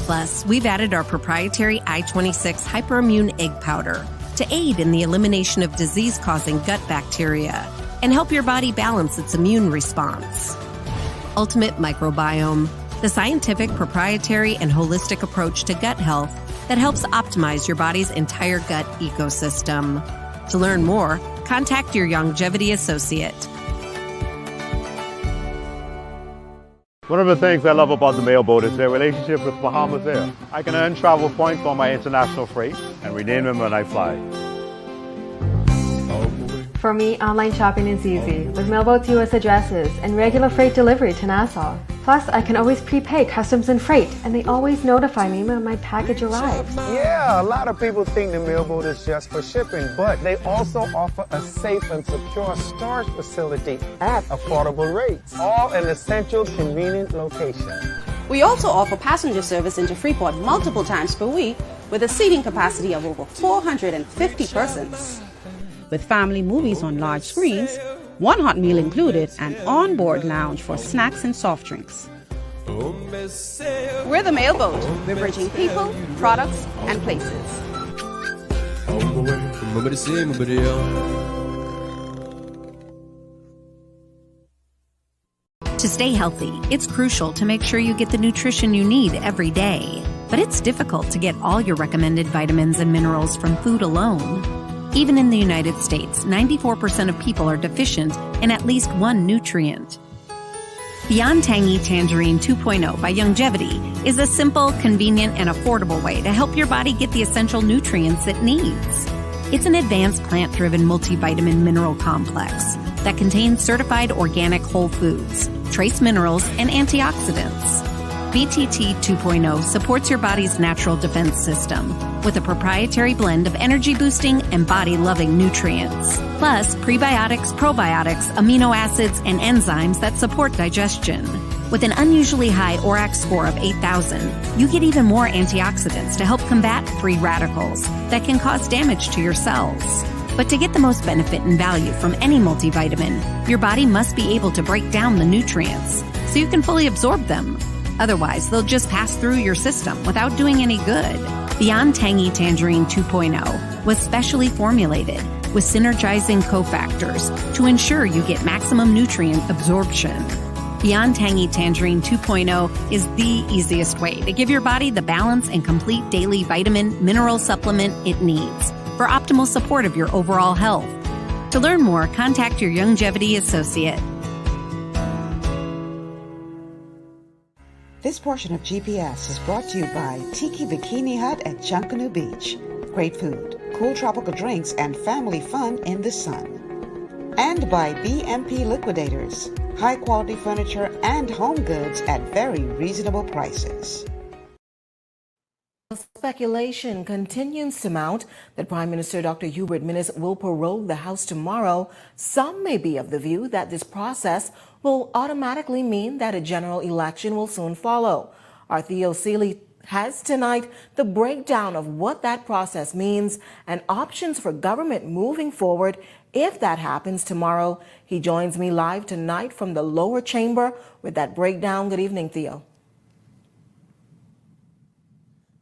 Plus, we've added our proprietary I-26 Hyperimmune Egg Powder to aid in the elimination of disease-causing gut bacteria and help your body balance its immune response. Ultimate Microbiome, the scientific, proprietary, and holistic approach to gut health that helps optimize your body's entire gut ecosystem. To learn more, contact your Youngevity associate. One of the things I love about the Mailboat is their relationship with Bahamas Air. I can earn travel points on my international freight and redeem them when I fly. For me, online shopping is easy with Mailboat's U.S. addresses and regular freight delivery to Nassau. Plus, I can always prepay customs and freight, and they always notify me when my package arrives. Yeah, a lot of people think the Mailboat is just for shipping, but they also offer a safe and secure storage facility at affordable rates, all in a central, convenient location. We also offer passenger service into Freeport multiple times per week with a seating capacity of over 450 persons. With family movies on large screens, one hot meal included, and on-board lounge for snacks and soft drinks. We're the Mailboat. We're bridging people, products, and places. To stay healthy, it's crucial to make sure you get the nutrition you need every day. But it's difficult to get all your recommended vitamins and minerals from food alone. Even in the United States, 94% of people are deficient in at least one nutrient. Beyond Tangy Tangerine 2.0 by Youngevity is a simple, convenient, and affordable way to help your body get the essential nutrients it needs. It's an advanced plant-driven multivitamin mineral complex that contains certified organic whole foods, trace minerals, and antioxidants. BTT 2.0 supports your body's natural defense system with a proprietary blend of energy-boosting and body-loving nutrients, plus prebiotics, probiotics, amino acids, and enzymes that support digestion. With an unusually high ORAC score of 8,000, you get even more antioxidants to help combat free radicals that can cause damage to your cells. But to get the most benefit and value from any multivitamin, your body must be able to break down the nutrients so you can fully absorb them. Otherwise, they'll just pass through your system without doing any good. Beyond Tangy Tangerine 2.0 was specially formulated with synergizing cofactors to ensure you get maximum nutrient absorption. Beyond Tangy Tangerine 2.0 is the easiest way to give your body the balance and complete daily vitamin mineral supplement it needs for optimal support of your overall health. To learn more, contact your Youngevity associate. This portion of GPS is brought to you by Tiki Bikini Hut at Junkanoo Beach. Great food, cool tropical drinks, and family fun in the sun. And by BMP Liquidators. High quality furniture and home goods at very reasonable prices. Speculation continues to mount that Prime Minister Dr. Hubert Minnis will prorogue the House tomorrow. Some may be of the view that this process will automatically mean that a general election will soon follow. Our Theo Seeley has tonight the breakdown of what that process means and options for government moving forward if that happens tomorrow. He joins me live tonight from the lower chamber with that breakdown. Good evening, Theo.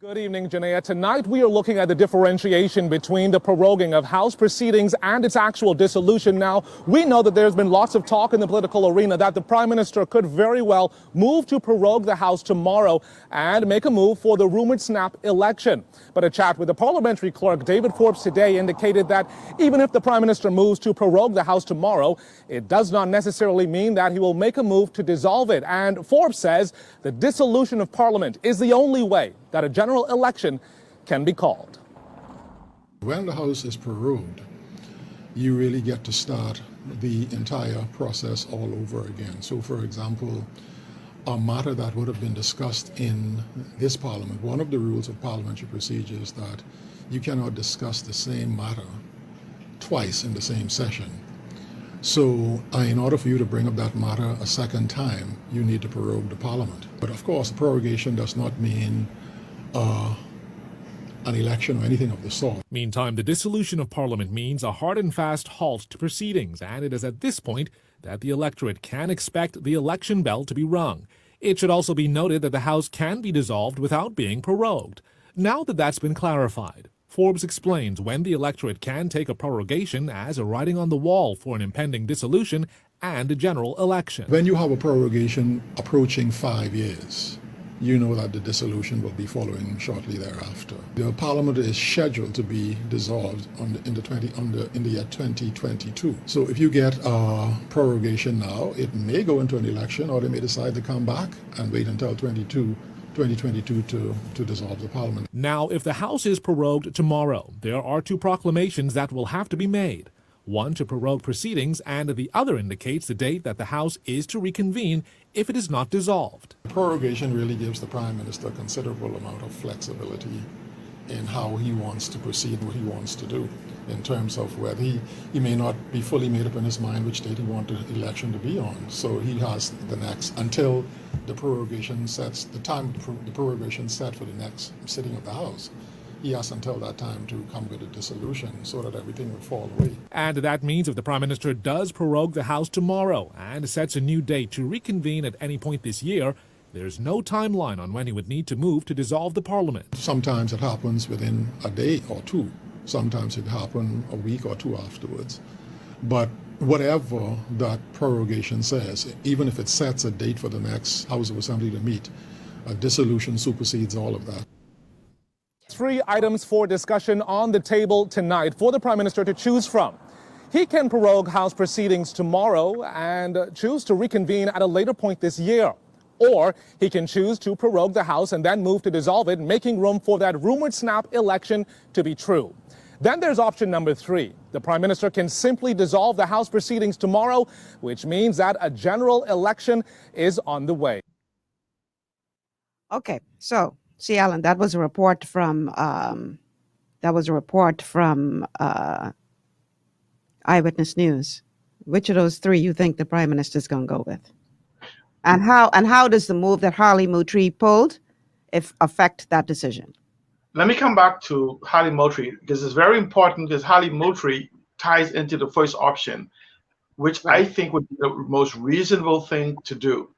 Good evening, Janaea. Tonight we are looking at the differentiation between the proroguing of House proceedings and its actual dissolution. Now, we know that there's been lots of talk in the political arena that the Prime Minister could very well move to prorogue the House tomorrow and make a move for the rumored snap election. But a chat with the parliamentary clerk, David Forbes, today indicated that even if the Prime Minister moves to prorogue the House tomorrow, it does not necessarily mean that he will make a move to dissolve it. And Forbes says the dissolution of Parliament is the only way that a general election can be called. When the House is prorogued, you really get to start the entire process all over again. So, for example, a matter that would have been discussed in this Parliament, one of the rules of parliamentary procedure is that you cannot discuss the same matter twice in the same session. So, in order for you to bring up that matter a second time, you need to prorogue the Parliament. But of course, prorogation does not mean an election or anything of the sort. Meantime, the dissolution of Parliament means a hard and fast halt to proceedings, and it is at this point that the electorate can expect the election bell to be rung. It should also be noted that the House can be dissolved without being prorogued. Now that that's been clarified, Forbes explains when the electorate can take a prorogation as a writing on the wall for an impending dissolution and a general election. When you have a prorogation approaching 5 years, you know that the dissolution will be following shortly thereafter. The Parliament is scheduled to be dissolved in the year 2022. So if you get a prorogation now, it may go into an election, or they may decide to come back and wait until 2022 to dissolve the Parliament. Now, if the House is prorogued tomorrow, there are two proclamations that will have to be made. One to prorogue proceedings, and the other indicates the date that the House is to reconvene if it is not dissolved. Prorogation really gives the Prime Minister a considerable amount of flexibility in how he wants to proceed, what he wants to do, in terms of whether he may not be fully made up in his mind which date he wants the election to be on. So he has the next, until the prorogation sets, the time the prorogation set for the next sitting of the House. He has until that time to come with a dissolution so that everything will fall away. And that means if the Prime Minister does prorogue the House tomorrow and sets a new date to reconvene at any point this year, there's no timeline on when he would need to move to dissolve the Parliament. Sometimes it happens within a day or two. Sometimes it happens a week or two afterwards. But whatever that prorogation says, even if it sets a date for the next House of Assembly to meet, a dissolution supersedes all of that. 3 items for discussion on the table tonight for the Prime Minister to choose from. He can prorogue House proceedings tomorrow and choose to reconvene at a later point this year. Or he can choose to prorogue the House and then move to dissolve it, making room for that rumored snap election to be true. Then there's option number 3. The Prime Minister can simply dissolve the House proceedings tomorrow, which means that a general election is on the way. Okay, so see, Alan, that was a report from Eyewitness News. Which of those 3 you think the Prime Minister is going to go with? And how does the move that Harley Moultrie pulled affect that decision? Let me come back to Harley Moultrie, because it's very important, because Harley Moultrie ties into the first option, which I think would be the most reasonable thing to do.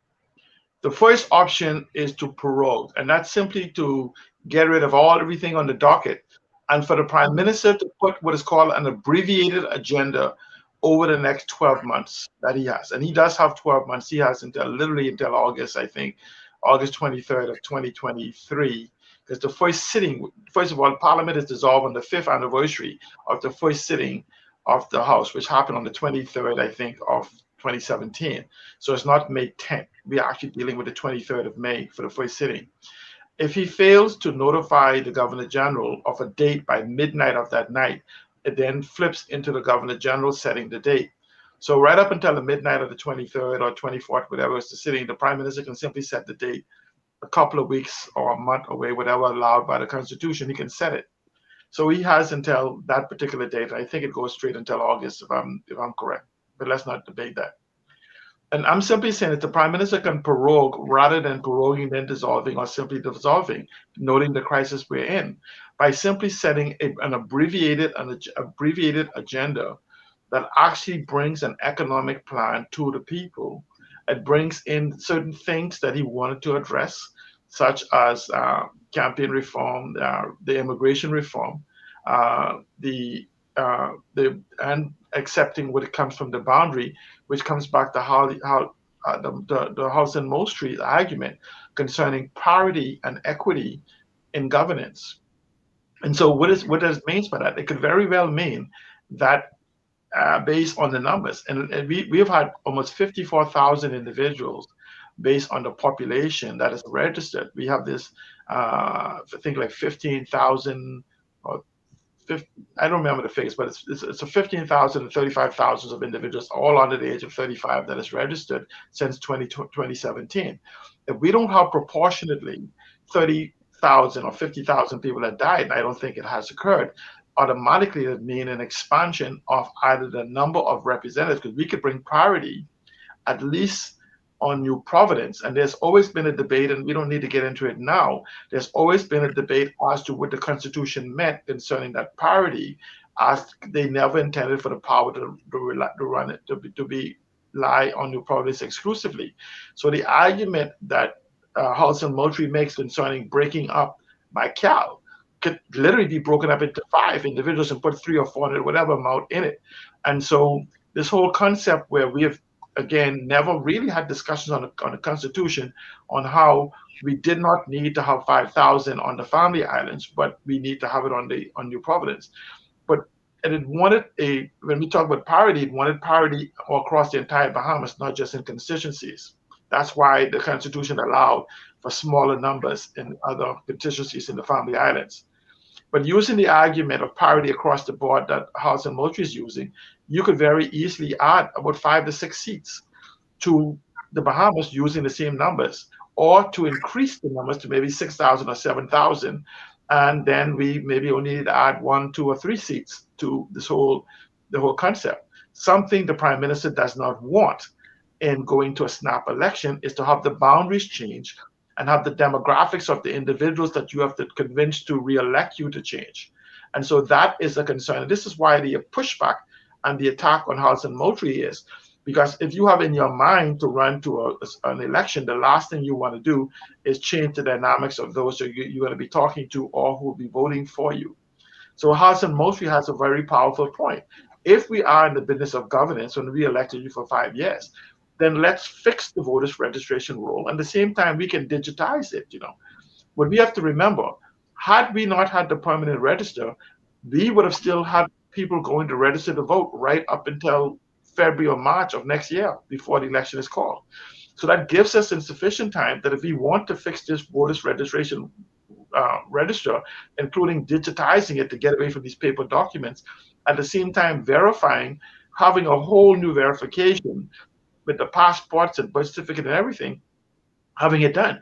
The first option is to prorogue, and that's simply to get rid of everything on the docket, and for the Prime Minister to put what is called an abbreviated agenda over the next 12 months that he has. And he does have 12 months. He has literally until August, I think, August 23rd of 2023, because the first sitting, first of all, Parliament is dissolved on the 5th anniversary of the first sitting of the House, which happened on the 23rd, I think, of 2017. So it's not May 10th. We are actually dealing with the 23rd of May for the first sitting. If he fails to notify the Governor General of a date by midnight of that night, it then flips into the Governor General setting the date. So right up until the midnight of the 23rd or 24th, whatever is the sitting, the Prime Minister can simply set the date a couple of weeks or a month away, whatever allowed by the Constitution, he can set it. So he has until that particular date. I think it goes straight until August, if I'm correct. But let's not debate that. And I'm simply saying that the Prime Minister can prorogue rather than proroguing, then dissolving, or simply dissolving, noting the crisis we're in, by simply setting an abbreviated agenda that actually brings an economic plan to the people. It brings in certain things that he wanted to address, such as campaign reform, the immigration reform, and accepting what it comes from the boundary, which comes back to how the House and Moultrie argument concerning parity and equity in governance. And so what does it mean by that? It could very well mean that based on the numbers, and we've had almost 54,000 individuals based on the population that is registered. We have this, I think like 15,000 or 50, I don't remember the figures, but it's a 15,000 and 35,000 of individuals all under the age of 35 that is registered since 2017. If we don't have proportionately 30,000 or 50,000 people that died, and I don't think it has occurred, automatically it would mean an expansion of either the number of representatives, because we could bring parity at least on New Providence. And there's always been a debate, and we don't need to get into it now. There's always been a debate as to what the Constitution meant concerning that parity, as they never intended for the power to run it, to lie on New Providence exclusively. So the argument that House and Moultrie makes concerning breaking up by Cal could literally be broken up into 5 individuals and put 300 or 400, whatever amount in it. And so this whole concept where we have, again, never really had discussions on the Constitution on how we did not need to have 5,000 on the Family Islands, but we need to have it on New Providence. And it wanted when we talk about parity, it wanted parity all across the entire Bahamas, not just in constituencies. That's why the Constitution allowed for smaller numbers in other constituencies in the Family Islands. But using the argument of parity across the board that House and Moultrie is using, you could very easily add about 5 to 6 seats to the Bahamas using the same numbers, or to increase the numbers to maybe 6,000 or 7,000. And then we maybe only need to add 1, 2, or 3 seats to the whole concept. Something the Prime Minister does not want in going to a snap election is to have the boundaries change and have the demographics of the individuals that you have to convince to re-elect you to change. And so that is a concern. And this is why the pushback and the attack on House and Moultrie is, because if you have in your mind to run to an election, the last thing you want to do is change the dynamics of those that you're going to be talking to or who will be voting for you. So House and Moultrie has a very powerful point. If we are in the business of governance when we elected you for 5 years, then let's fix the voters registration rule. And at the same time, we can digitize it. What we have to remember, had we not had the permanent register, we would have still had people going to register to vote right up until February or March of next year before the election is called. So that gives us insufficient time that if we want to fix this voters registration register, including digitizing it to get away from these paper documents, at the same time verifying, having a whole new verification with the passports and birth certificate and everything, having it done.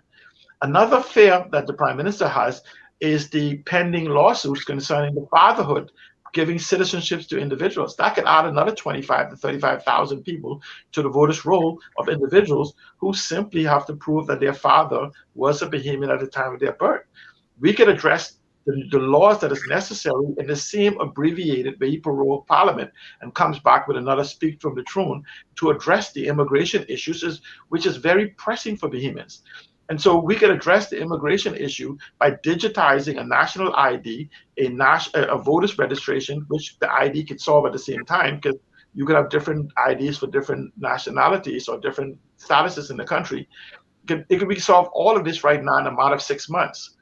Another fear that the Prime Minister has is the pending lawsuits concerning the fatherhood, giving citizenships to individuals. That could add another 25 to 35,000 people to the voters' roll of individuals who simply have to prove that their father was a Bahamian at the time of their birth. We could address the laws that is necessary in the same abbreviated Parole Parliament, and comes back with another speak from the throne to address the immigration issues, which is very pressing for Bahamians. And so we can address the immigration issue by digitizing a national ID, a voters registration, which the ID could solve at the same time, because you could have different IDs for different nationalities or different statuses in the country. It could be solved all of this right now in a matter of 6 months.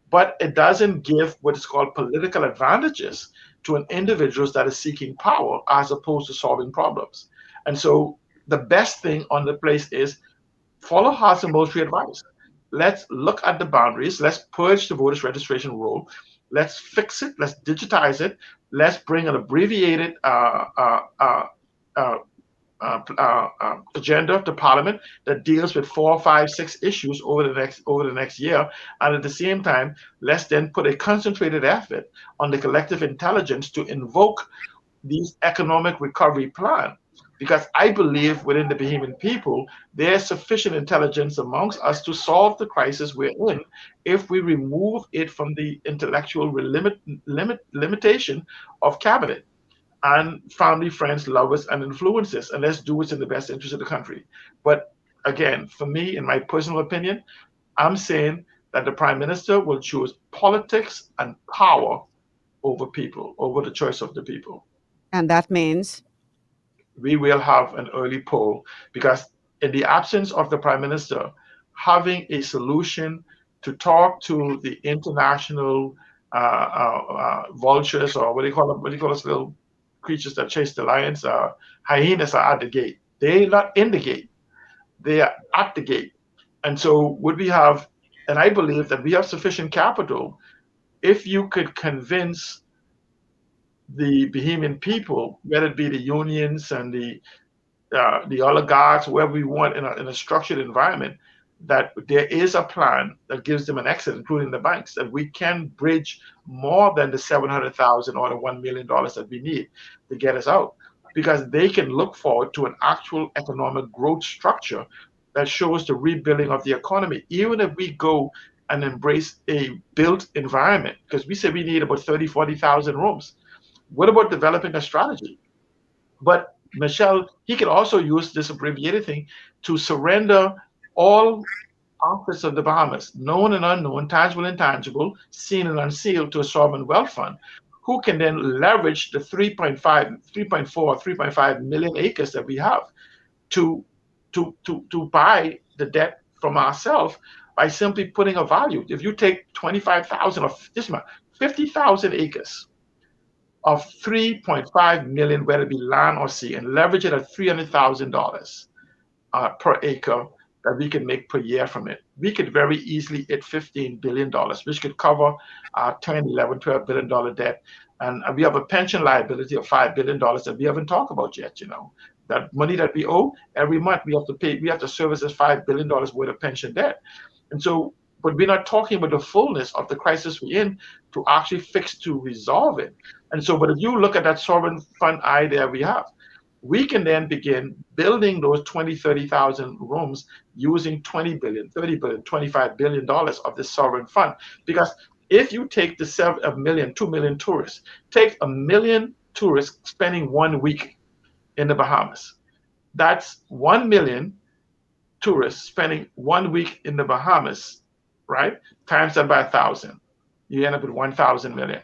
But it doesn't give what is called political advantages to an individual that is seeking power as opposed to solving problems. And so the best thing on the place is follow House and Moultrie advice. Let's look at the boundaries. Let's purge the voters registration rule. Let's fix it. Let's digitize it. Let's bring an abbreviated agenda to Parliament that deals with 4, 5, 6 issues over the next year. And at the same time, let's then put a concentrated effort on the collective intelligence to invoke these economic recovery plan. Because I believe within the Bahamian people, there's sufficient intelligence amongst us to solve the crisis we're in if we remove it from the intellectual limitation of cabinet and family, friends, lovers, and influences. And let's do what's in the best interest of the country. But again, for me, in my personal opinion, I'm saying that the prime minister will choose politics and power over people, over the choice of the people. And that means? We will have an early poll, because in the absence of the prime minister having a solution to talk to the international vultures, or what do you call them? What do you call those little creatures that chase the lions? Hyenas are at the gate. They're not in the gate. They are at the gate. And so would we have, and I believe that we have sufficient capital, if you could convince the Bahamian people, whether it be the unions and the oligarchs, wherever we want in a structured environment, that there is a plan that gives them an exit, including the banks, that we can bridge more than the $700,000 or the $1 million that we need to get us out, because they can look forward to an actual economic growth structure that shows the rebuilding of the economy. Even if we go and embrace a built environment, because we say we need about 30, 40,000 rooms. What about developing a strategy? But Michelle, he can also use this abbreviated thing to surrender all assets of the Bahamas, known and unknown, tangible and intangible, seen and unsealed, to a sovereign wealth fund, who can then leverage the 3.5 million acres that we have to buy the debt from ourselves by simply putting a value. If you take 25,000 or 50,000 acres of 3.5 million, whether it be land or sea, and leverage it at $300,000 per acre that we can make per year from it, we could very easily hit $15 billion, which could cover our $10, $11, $12 billion debt. And we have a pension liability of $5 billion that we haven't talked about yet. You know, that money that we owe every month, we have to pay, we have to service this $5 billion worth of pension debt. And so, but we're not talking about the fullness of the crisis we're in to actually fix, to resolve it. And so, but if you look at that sovereign fund idea we have, we can then begin building those 20, 30,000 rooms using $20 billion, $30 billion, $25 billion of this sovereign fund. Because if you take the 2 million tourists, take 1 million tourists spending 1 week in the Bahamas, that's 1 million tourists spending 1 week in the Bahamas, right? Times that by 1,000, you end up with 1,000 million.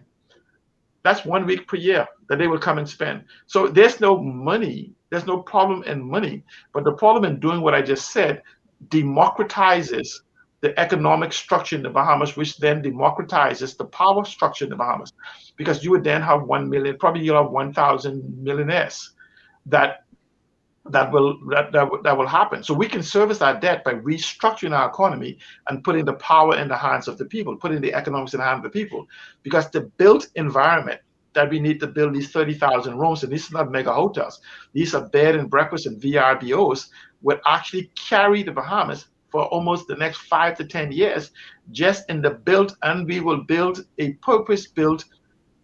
That's 1 week per year that they will come and spend. So there's no money, there's no problem in money, but the problem in doing what I just said democratizes the economic structure in the Bahamas, which then democratizes the power structure in the Bahamas, because you would then have 1 million, probably you'll have 1,000 millionaires that will happen. So we can service our debt by restructuring our economy and putting the power in the hands of the people, putting the economics in the hands of the people, because the built environment that we need to build these 30,000 rooms, and these are not mega hotels, these are bed and breakfast and VRBOs, would actually carry the Bahamas for almost the next 5 to 10 years, just in the built, and we will build a purpose-built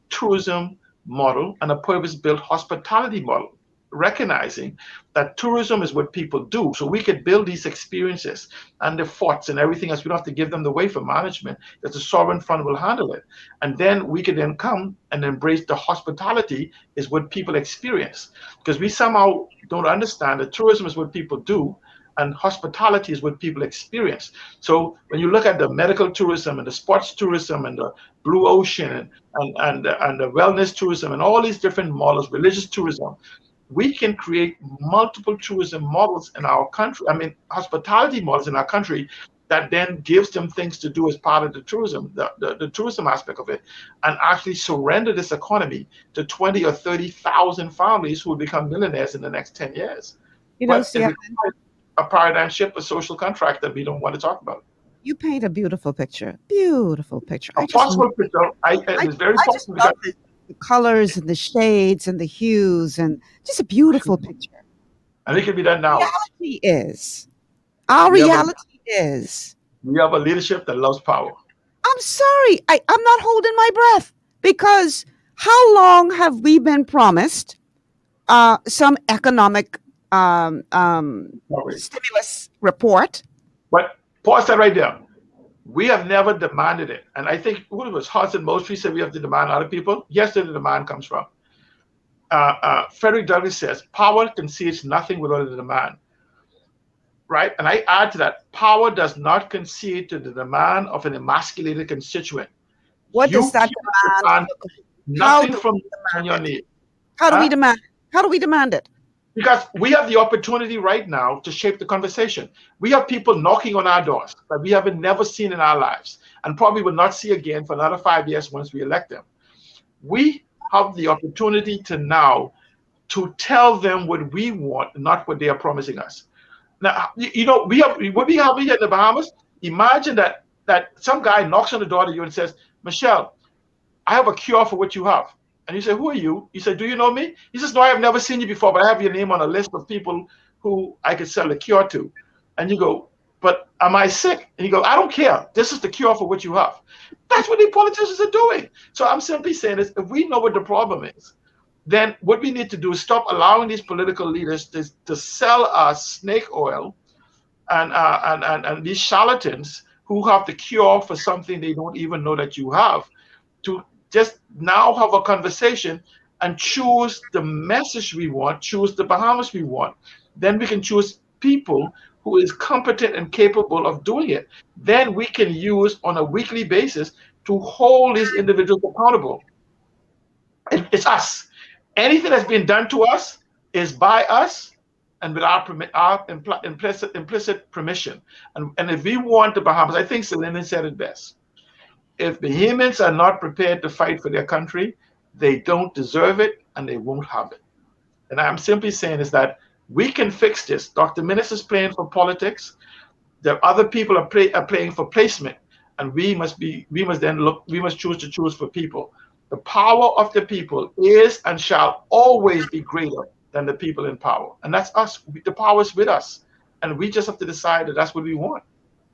tourism model and a purpose-built hospitality model, recognizing that tourism is what people do. So we could build these experiences and the forts and everything else. We don't have to give them the way for management, that the sovereign fund will handle it. And then we can then come and embrace the hospitality is what people experience. Because we somehow don't understand that tourism is what people do and hospitality is what people experience. So when you look at the medical tourism and the sports tourism and the blue ocean and the wellness tourism and all these different models, religious tourism, we can create multiple tourism models in our country, hospitality models in our country, that then gives them things to do as part of the tourism, the tourism aspect of it, and actually surrender this economy to 20 or 30,000 families who will become millionaires in the next 10 years. You know, but a paradigm shift, a social contract that we don't want to talk about. You paint a beautiful picture. Beautiful picture. A possible picture. It's very possible. The colors and the shades and the hues, and just a beautiful picture. And it can be done now. Our reality is we have a leadership that loves power. I'm sorry, I'm not holding my breath, because how long have we been promised some economic stimulus report? But pause that right there. We have never demanded it. And I think what it was Hudson Mosley said we have to demand other people. Yes, where the demand comes from. Frederick Douglass says, power concedes nothing without a demand. right? And I add to that, power does not concede to the demand of an emasculated constituent. What You does that can't demand? nothing from on your need. How do Huh? we demand? How do we demand it? Because we have the opportunity right now to shape the conversation. We have people knocking on our doors that we haven't never seen in our lives and probably will not see again for another 5 years once we elect them. We have the opportunity to now to tell them what we want, not what they are promising us. Now, you know, we have what we have here in the Bahamas. Imagine that some guy knocks on the door to you and says, Michelle, I have a cure for what you have. And you say, who are you? You say, do you know me? He says, no, I have never seen you before, but I have your name on a list of people who I could sell a cure to. And you go, but am I sick? And you go, I don't care. This is the cure for what you have. That's what the politicians are doing. So I'm simply saying is, if we know what the problem is, then what we need to do is stop allowing these political leaders to sell us snake oil and these charlatans who have the cure for something they don't even know that you have, to just now have a conversation and choose the message we want, choose the Bahamas we want. Then we can choose people who is competent and capable of doing it. Then we can use on a weekly basis to hold these individuals accountable. It's us. Anything that's been done to us is by us and with our implicit permission. And if we want the Bahamas, I think Selena said it best. If Bahamians are not prepared to fight for their country, they don't deserve it and they won't have it. And I'm simply saying is that we can fix this. Dr. Minnis is playing for politics. The other people are playing for placement. And we must choose to choose for people. The power of the people is and shall always be greater than the people in power. And that's us. The power is with us. And we just have to decide that that's what we want.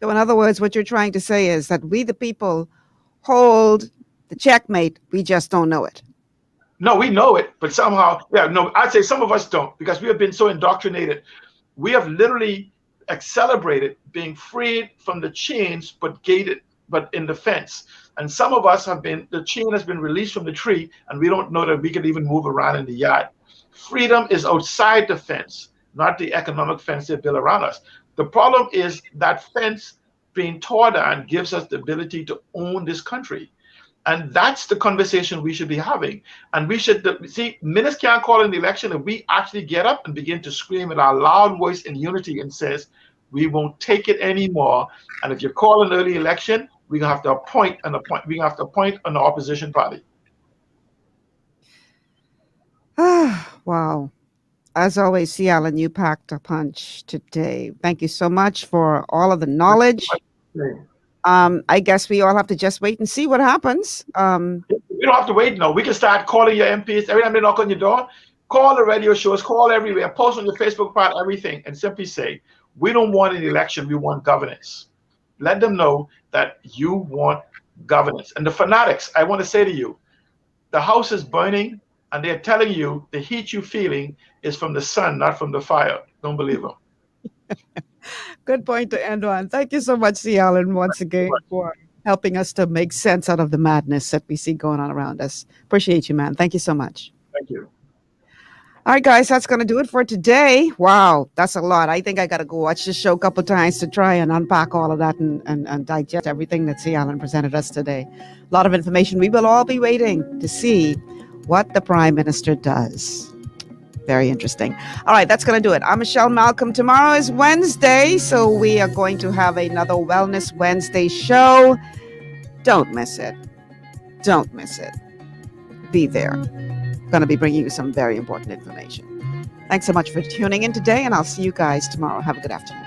So in other words, what you're trying to say is that we, the people, hold the checkmate. We just don't know it. No, we know it, but somehow, I'd say some of us don't, because we have been so indoctrinated. We have literally celebrated being freed from the chains, but gated, but in the fence. And some of us the chain has been released from the tree, and we don't know that we can even move around in the yard. Freedom is outside the fence, not the economic fence they build around us. The problem is that fence being torn down gives us the ability to own this country. And that's the conversation we should be having. And we should see, ministers can't call in the election if we actually get up and begin to scream in our loud voice in unity and says, we won't take it anymore. And if you call an early election, we're gonna have to appoint an opposition party. Wow. As always, C. Allen, you packed a punch today. Thank you so much for all of the knowledge. I guess we all have to just wait and see what happens. We don't have to wait, no. We can start calling your MPs. Every time they knock on your door, call the radio shows, call everywhere, post on your Facebook page, everything, and simply say, we don't want an election, we want governance. Let them know that you want governance. And the fanatics, I want to say to you, the house is burning, and they're telling you the heat you're feeling is from the sun, not from the fire. Don't believe them. Good point to end on. Thank you so much, C. Allen, once again for helping us to make sense out of the madness that we see going on around us. Appreciate you, man. Thank you so much. Thank you. All right, guys, that's going to do it for today. Wow, that's a lot. I think I got to go watch the show a couple of times to try and unpack all of that and digest everything that C. Allen presented us today. A lot of information. We will all be waiting to see what the Prime Minister does. Very interesting. All right, that's going to do it. I'm Michelle Malcolm. Tomorrow is Wednesday, so we are going to have another Wellness Wednesday show. Don't miss it. Don't miss it. Be there. Going to be bringing you some very important information. Thanks so much for tuning in today, and I'll see you guys tomorrow. Have a good afternoon.